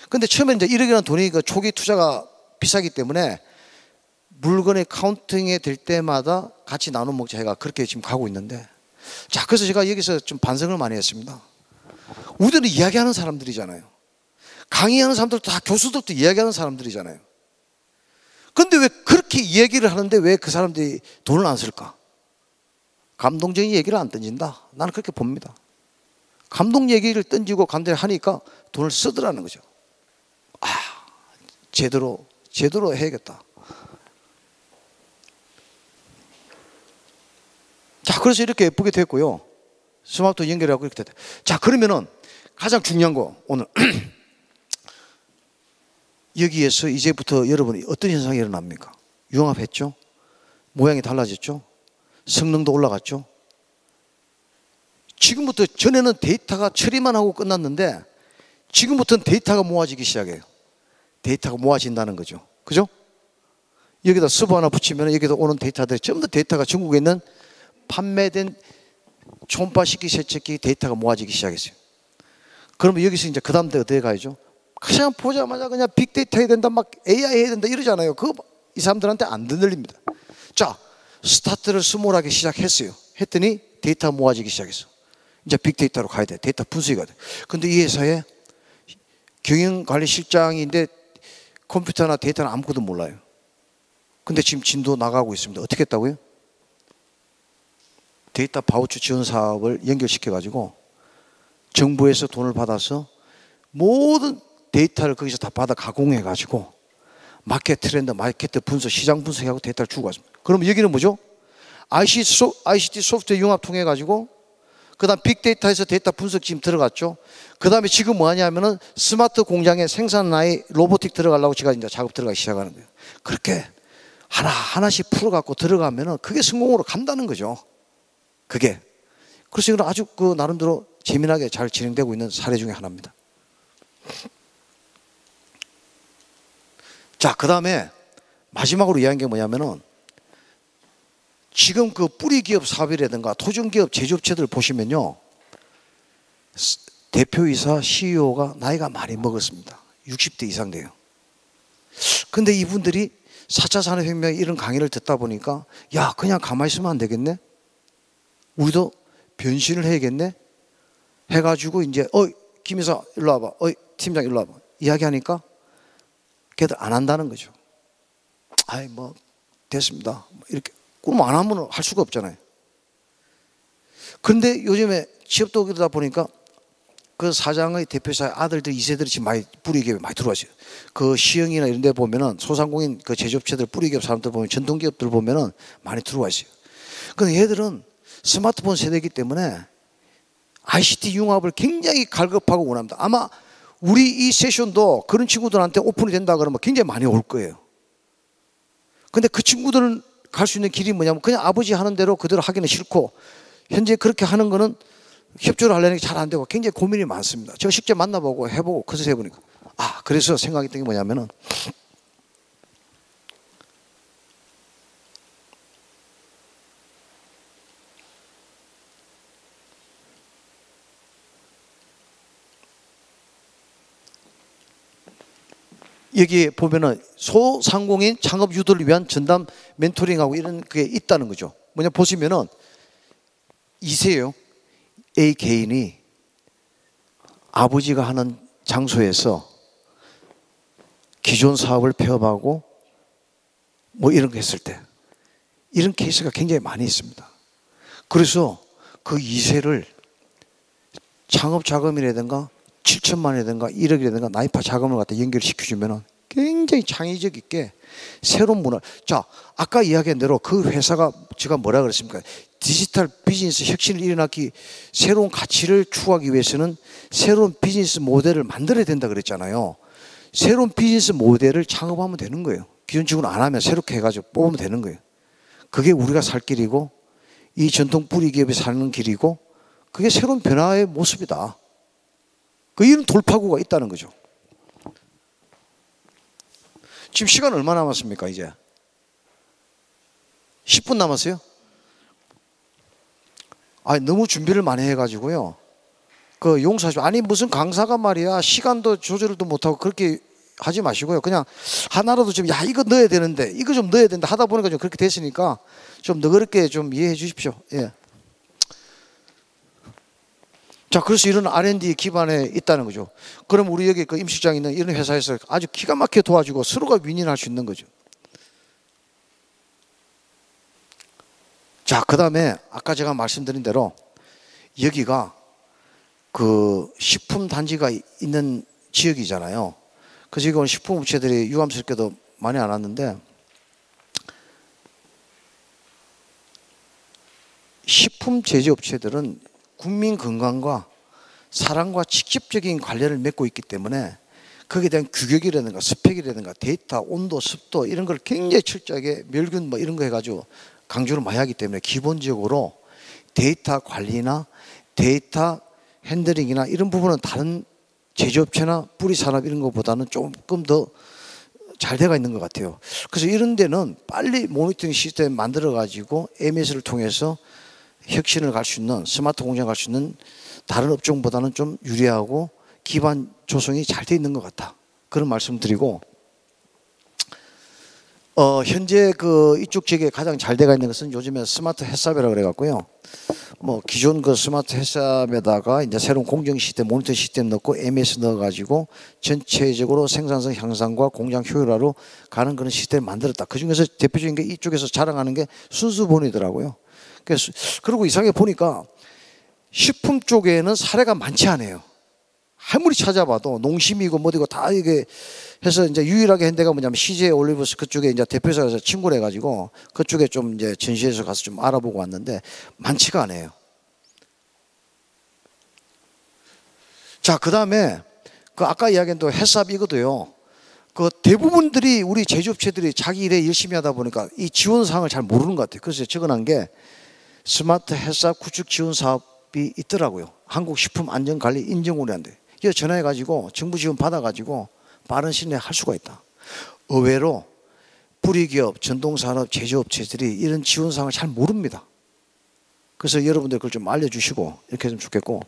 근데 처음에 이제 1억이란 돈이 그 초기 투자가 비싸기 때문에 물건의 카운팅이 될 때마다 같이 나눠 먹자 해가 그렇게 지금 가고 있는데, 자, 그래서 제가 여기서 좀 반성을 많이 했습니다. 우리들은 이야기하는 사람들이잖아요. 강의하는 사람들도 다 교수들도 이야기하는 사람들이잖아요. 그런데 왜 그렇게 이야기를 하는데 왜 그 사람들이 돈을 안 쓸까? 감동적인 얘기를 안 던진다. 나는 그렇게 봅니다. 감동 얘기를 던지고 감동을 하니까 돈을 쓰더라는 거죠. 아, 제대로 해야겠다. 자, 그래서 이렇게 예쁘게 됐고요. 스마트폰 연결하고 이렇게 됐다. 자, 그러면은 가장 중요한 거 오늘 여기에서 이제부터 여러분이 어떤 현상이 일어납니까? 융합했죠? 모양이 달라졌죠? 성능도 올라갔죠? 지금부터 전에는 데이터가 처리만 하고 끝났는데 지금부터는 데이터가 모아지기 시작해요. 데이터가 모아진다는 거죠. 그죠? 여기다 서버 하나 붙이면 여기다 오는 데이터들이 전부 다 데이터가 전국에 있는 판매된 초음파 식기 세척기 데이터가 모아지기 시작했어요. 그러면 여기서 이제 그 다음 때 어디에 가야죠? 그냥 보자마자 그냥 빅데이터 해야 된다, 막 AI 해야 된다 이러잖아요. 그거 이 사람들한테 안 들립니다. 자, 스타트를 스몰하게 시작했어요. 했더니 데이터 모아지기 시작했어. 이제 빅데이터로 가야 돼. 데이터 분석이 가야 돼. 근데 이 회사에 경영관리실장인데 컴퓨터나 데이터는 아무것도 몰라요. 근데 지금 진도 나가고 있습니다. 어떻게 했다고요? 데이터 바우처 지원 사업을 연결시켜 가지고 정부에서 돈을 받아서 모든 데이터를 거기서 다 받아 가공해 가지고 마켓 트렌드, 마켓 분석, 시장 분석하고 데이터를 주고 갔습니다. 그럼 여기는 뭐죠? ICT 소프트웨어 융합 통해 가지고 그다음 빅데이터에서 데이터 분석 지금 들어갔죠. 그다음에 지금 뭐 하냐면은 스마트 공장에 생산 라인 로보틱 들어가려고 제가 이제 작업 들어가기 시작하는 거예요. 그렇게 하나씩 풀어 갖고 들어가면은 그게 성공으로 간다는 거죠. 그게. 그래서 이건 아주 그 나름대로 재미나게 잘 진행되고 있는 사례 중에 하나입니다. 자, 그다음에 마지막으로 이야기한 게 뭐냐면은 지금 그 뿌리 기업 사업이라든가 토종 기업 제조업체들 보시면요, 대표이사 CEO가 나이가 많이 먹었습니다. 60대 이상 돼요. 근데 이분들이 4차 산업혁명 이런 강의를 듣다 보니까 야, 그냥 가만히 있으면 안 되겠네? 우리도 변신을 해야겠네? 해가지고 이제 김이사 일로 와봐, 팀장 일로 와봐 이야기하니까 걔들 안 한다는 거죠. 아이 뭐 됐습니다 이렇게. 그럼 안 하면 할 수가 없잖아요. 그런데 요즘에 취업도 그러다 보니까 그 사장의 대표사의 아들들 2세들이 지금 많이 뿌리기업에 많이 들어왔어요. 그 시흥이나 이런 데 보면은 소상공인 그 제조업체들 뿌리기업 사람들 보면 전통기업들 보면은 많이 들어와 있어요. 근데 얘들은 스마트폰 세대이기 때문에 ICT 융합을 굉장히 갈급하고 원합니다. 아마 우리 이 세션도 그런 친구들한테 오픈이 된다 그러면 굉장히 많이 올 거예요. 근데 그 친구들은 갈 수 있는 길이 뭐냐면 그냥 아버지 하는 대로 그대로 하기는 싫고 현재 그렇게 하는 거는 협조를 하려는 게 잘 안 되고 굉장히 고민이 많습니다. 제가 실제 만나보고 해보고 그래서 해보니까 그래서 생각했던 게 뭐냐면은 여기 보면은 소상공인 창업 유도를 위한 전담 멘토링하고 이런 게 있다는 거죠. 뭐냐 보시면은 2세요. A 개인이 아버지가 하는 장소에서 기존 사업을 폐업하고 뭐 이런 거 했을 때 이런 케이스가 굉장히 많이 있습니다. 그래서 그 2세를 창업 자금이라든가 7천만 원이라든가 1억이라든가 나이파 자금을 갖다 연결시켜주면 굉장히 창의적 있게 새로운 문화. 자, 아까 이야기한 대로 그 회사가 제가 뭐라 그랬습니까? 디지털 비즈니스 혁신을 일어나기 새로운 가치를 추구하기 위해서는 새로운 비즈니스 모델을 만들어야 된다 그랬잖아요. 새로운 비즈니스 모델을 창업하면 되는 거예요. 기존 직원을 안 하면 새롭게 해가지고 뽑으면 되는 거예요. 그게 우리가 살 길이고 이 전통 뿌리 기업이 사는 길이고 그게 새로운 변화의 모습이다. 그 이런 돌파구가 있다는 거죠. 지금 시간 얼마 남았습니까? 이제 10분 남았어요? 너무 준비를 많이 해가지고요. 그 용서하시고 아니 무슨 강사가 말이야 시간도 조절도 못하고 그렇게 하지 마시고요. 그냥 하나라도 좀 이거 넣어야 되는데 이거 좀 넣어야 된다 하다 보니까 좀 그렇게 됐으니까 좀 너그럽게 좀 이해해 주십시오. 예. 자, 그래서 이런 R&D 기반에 있다는 거죠. 그럼 우리 여기 그 임 실장이 있는 이런 회사에서 아주 기가 막히게 도와주고 서로가 윈윈할 수 있는 거죠. 자, 그 다음에 아까 제가 말씀드린 대로 여기가 그 식품 단지가 있는 지역이잖아요. 그래서 이건 식품 업체들이 유감스럽게도 많이 안 왔는데 식품 제조업체들은 국민 건강과 사랑과 직접적인 관련을 맺고 있기 때문에 거기에 대한 규격이라든가 스펙이라든가 데이터, 온도, 습도 이런 걸 굉장히 철저하게 멸균 뭐 이런 거 해가지고 강조를 많이 하기 때문에 기본적으로 데이터 관리나 데이터 핸들링이나 이런 부분은 다른 제조업체나 뿌리산업 이런 것보다는 조금 더 잘 돼가 있는 것 같아요. 그래서 이런 데는 빨리 모니터링 시스템 만들어 가지고 MS를 통해서 혁신을 갈 수 있는 스마트 공장 갈 수 있는 다른 업종보다는 좀 유리하고 기반 조성이 잘 돼 있는 것 같다. 그런 말씀드리고, 현재 그 이쪽 지역에 가장 잘 돼가 있는 것은 요즘에 스마트 햇삽이라고 그래갖고요. 뭐 기존 그 스마트 햇삽에다가 이제 새로운 공정 시스템, 모니터 시스템 넣고 MES 넣어가지고 전체적으로 생산성 향상과 공장 효율화로 가는 그런 시스템을 만들었다. 그 중에서 대표적인 게 이쪽에서 자랑하는 게 순수본이더라고요. 그래서 그리고 이상하게 보니까 식품 쪽에는 사례가 많지 않아요. 아무리 찾아봐도 농심이고 뭐이고 다 이게 해서 이제 유일하게 한 데가 뭐냐면 CJ 올리브스 그쪽에 이제 대표사에서 친구를 해가지고 그쪽에 좀 이제 전시해서 가서 좀 알아보고 왔는데 많지가 않아요. 자, 그 다음에 그 아까 이야기한 또 햇삽 이거도요. 그 대부분들이 우리 제조업체들이 자기 일에 열심히 하다 보니까 이 지원 사항을 잘 모르는 것 같아요. 그래서 적어놓은 게 스마트 햇삽 구축 지원 사업이 있더라고요. 한국식품안전관리인증원회한테. 이거 전화해가지고 정부 지원 받아가지고 빠른 시일 내에 할 수가 있다. 의외로 뿌리기업, 전동산업, 제조업체들이 이런 지원 사항을 잘 모릅니다. 그래서 여러분들 그걸 좀 알려주시고 이렇게 했으면 좋겠고,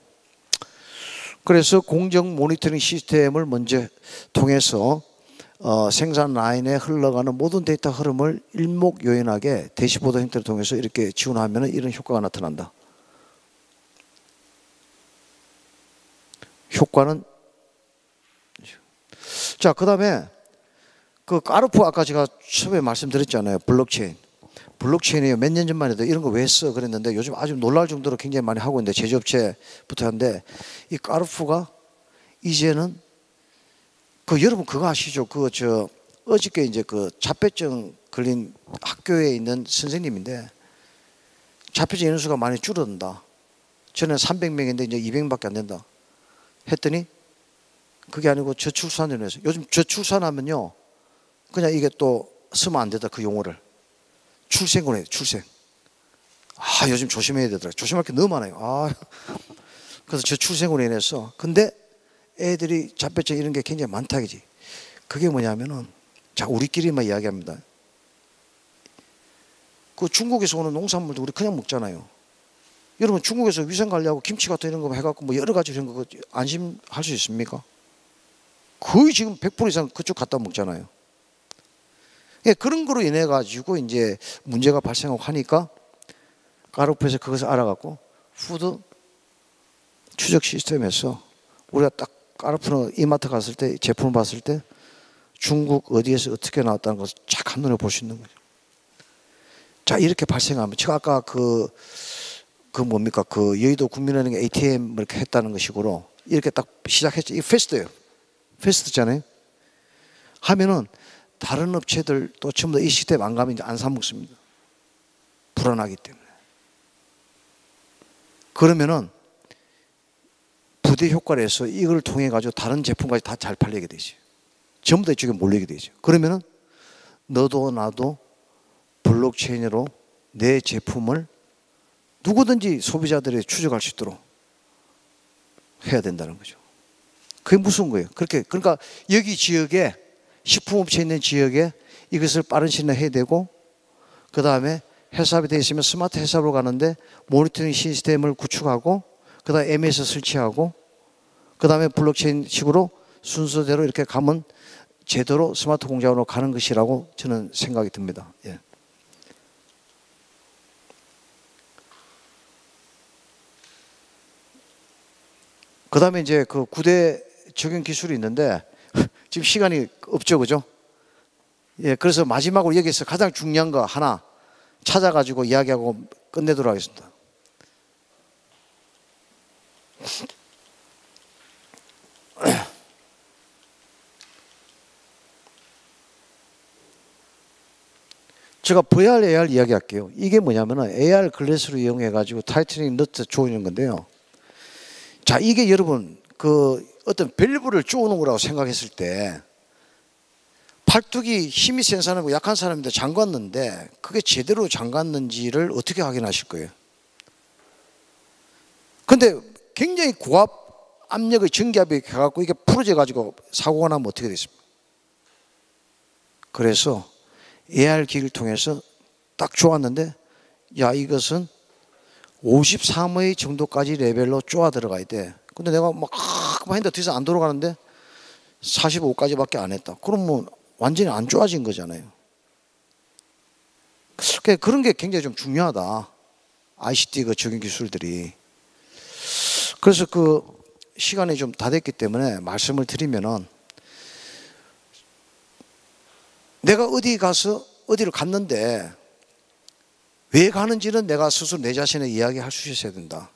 그래서 공정 모니터링 시스템을 먼저 통해서 생산 라인에 흘러가는 모든 데이터 흐름을 일목요연하게 대시보드 형태를 통해서 이렇게 지원하면 이런 효과가 나타난다. 효과는 자, 그 다음에 그 까르푸 아까 제가 처음에 말씀드렸잖아요. 블록체인이요. 몇 년 전만 해도 이런 거 왜 써 그랬는데 요즘 아주 놀랄 정도로 굉장히 많이 하고 있는데 제조업체부터 하는데 이 까르푸가 이제는 그 여러분 그거 아시죠? 그 저 어저께 이제 그 자폐증 걸린 학교에 있는 선생님인데 자폐증 인원수가 많이 줄어든다. 전에 300명인데 이제 200명밖에 안 된다. 했더니 그게 아니고 저출산으로 해서 요즘 저출산하면요 그냥 이게 또 쓰면 안 되다. 그 용어를 출생으로 해요. 출생. 아, 요즘 조심해야 되더라. 조심할 게 너무 많아요. 아, 그래서 저출생으로 인해서 근데 애들이 자폐증 이런 게 굉장히 많다 이지. 그게 뭐냐면은 자, 우리끼리만 이야기합니다. 그 중국에서 오는 농산물도 우리 그냥 먹잖아요. 여러분 중국에서 위생 관리하고 김치 같은 이런 거 해갖고 뭐 여러 가지 이런 거 안심할 수 있습니까? 거의 지금 100% 이상 그쪽 갖다 먹잖아요. 예, 그런 거로 인해 가지고 이제 문제가 발생하고 하니까 까르푸에서 그것을 알아갖고 푸드 추적 시스템에서 우리가 딱 까르푸는 이마트 갔을 때 제품을 봤을 때 중국 어디에서 어떻게 나왔다는 것을 쫙 한눈에 볼 수 있는 거죠. 자, 이렇게 발생하면 제가 아까 그 뭡니까 그 여의도 국민은행 ATM 이렇게 했다는 것이고로 이렇게 딱 시작했죠. 이 패스트예요. 패스트잖아요. 하면은 다른 업체들도 전부 다 이 시스템 안 가면 이제 안 사 먹습니다. 불안하기 때문에. 그러면은 부대 효과를 해서 이걸 통해 가지고 다른 제품까지 다 잘 팔리게 되죠. 전부 다 이쪽에 몰리게 되죠. 그러면은 너도 나도 블록체인으로 내 제품을 누구든지 소비자들이 추적할 수 있도록 해야 된다는 거죠. 그게 무슨 거예요? 그러니까 여기 지역에 식품업체 있는 지역에 이것을 빠른 시일 내에 해야 되고 그 다음에 햇삽이 되어 있으면 스마트 햇삽으로 가는데 모니터링 시스템을 구축하고 그 다음에 MES 설치하고 그 다음에 블록체인 식으로 순서대로 이렇게 가면 제대로 스마트 공장으로 가는 것이라고 저는 생각이 듭니다. 예. 그 다음에 이제 그 구대 적용 기술이 있는데 지금 시간이 없죠, 그죠? 예, 그래서 마지막으로 여기서 가장 중요한 거 하나 찾아가지고 이야기하고 끝내도록 하겠습니다. 제가 VR, AR 이야기할게요. 이게 뭐냐면은 AR 글래스로 이용해가지고 타이트닝 너트 조이는 건데요. 자, 이게 여러분 그 어떤 밸브를 쪼는 거라고 생각했을 때 팔뚝이 힘이 센 사람이고 약한 사람인데 잠갔는데 그게 제대로 잠갔는지를 어떻게 확인하실 거예요? 근데 굉장히 고압 압력의 전기압이 가갖고 이게 풀어져 가지고 사고가 나면 어떻게 되겠습니까? 그래서 AR 기기를 통해서 딱 좋았는데 야, 이것은 53의 정도까지 레벨로 쪼아 들어가야 돼. 근데 내가 막 자꾸만 했는데 더 이상 안 돌아가는데 45까지밖에 안 했다. 그러면 완전히 안 좋아진 거잖아요. 그런 게 굉장히 좀 중요하다. ICT 그 적용 기술들이. 그래서 그 시간이 좀 다 됐기 때문에 말씀을 드리면은, 내가 어디를 갔는데 왜 가는지는 내가 스스로 내 자신에 이야기할 수 있어야 된다.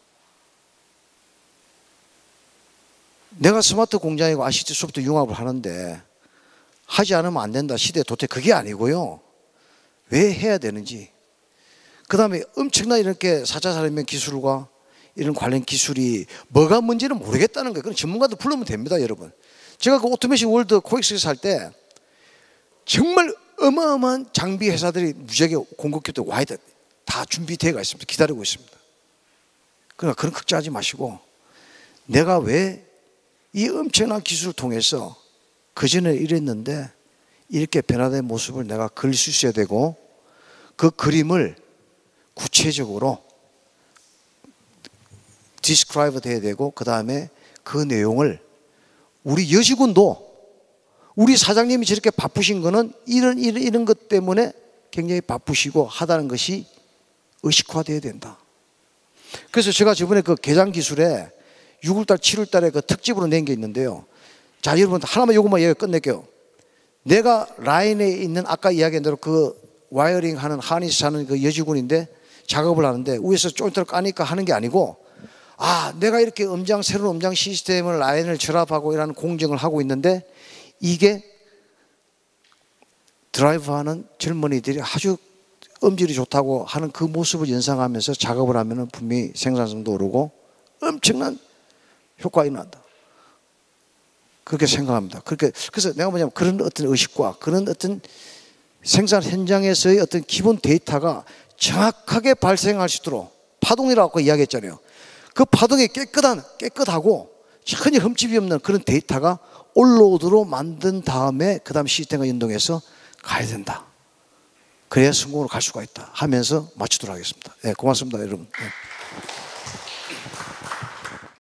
내가 스마트 공장이고 ICT 소프트 융합을 하는데 하지 않으면 안 된다 시대 도태, 그게 아니고요. 왜 해야 되는지, 그 다음에 엄청난 이렇게 4차 산업혁명 기술과 이런 관련 기술이 뭐가 뭔지는 모르겠다는 거예요. 그건 전문가들 부르면 됩니다, 여러분. 제가 그 오토메이션 월드 코엑스에서 할 때 정말 어마어마한 장비 회사들이 무지하게 공급기도 와야 돼. 다 준비되어 있습니다. 기다리고 있습니다. 그러니까 그런 걱정하지 마시고, 내가 왜 이 엄청난 기술을 통해서 그전에 이랬는데 이렇게 변화된 모습을 내가 그릴 수 있어야 되고, 그 그림을 구체적으로 디스크라이브 돼야 되고, 그 다음에 그 내용을 우리 여직원도, 우리 사장님이 저렇게 바쁘신 거는 이런 것 때문에 굉장히 바쁘시고 하다는 것이 의식화되어야 된다. 그래서 제가 저번에 그 개장 기술에 6월달, 7월달에 그 특집으로 낸 게 있는데요. 자, 여러분 하나만 요것만 얘기 끝낼게요. 내가 라인에 있는 아까 이야기한 대로 그 와이어링 하는, 하니스 하는 그 여직원인데 작업을 하는데 위에서 쫄쫄 까니까 하는 게 아니고, 내가 이렇게 새로운 음장 시스템을 라인을 결합하고 이런 공정을 하고 있는데 이게 드라이브하는 젊은이들이 아주 음질이 좋다고 하는 그 모습을 연상하면서 작업을 하면 분명히 생산성도 오르고 엄청난 효과가 난다. 그렇게 생각합니다. 그래서 내가 뭐냐면 그런 어떤 의식과 그런 어떤 생산 현장에서의 어떤 기본 데이터가 정확하게 발생할 수 있도록, 파동이라고 이야기했잖아요. 그 파동이 깨끗하고 전혀 흠집이 없는 그런 데이터가 올로드로 만든 다음에 그 다음 시스템과 연동해서 가야 된다. 그래야 성공으로 갈 수가 있다 하면서 마치도록 하겠습니다. 네, 고맙습니다, 여러분. 네.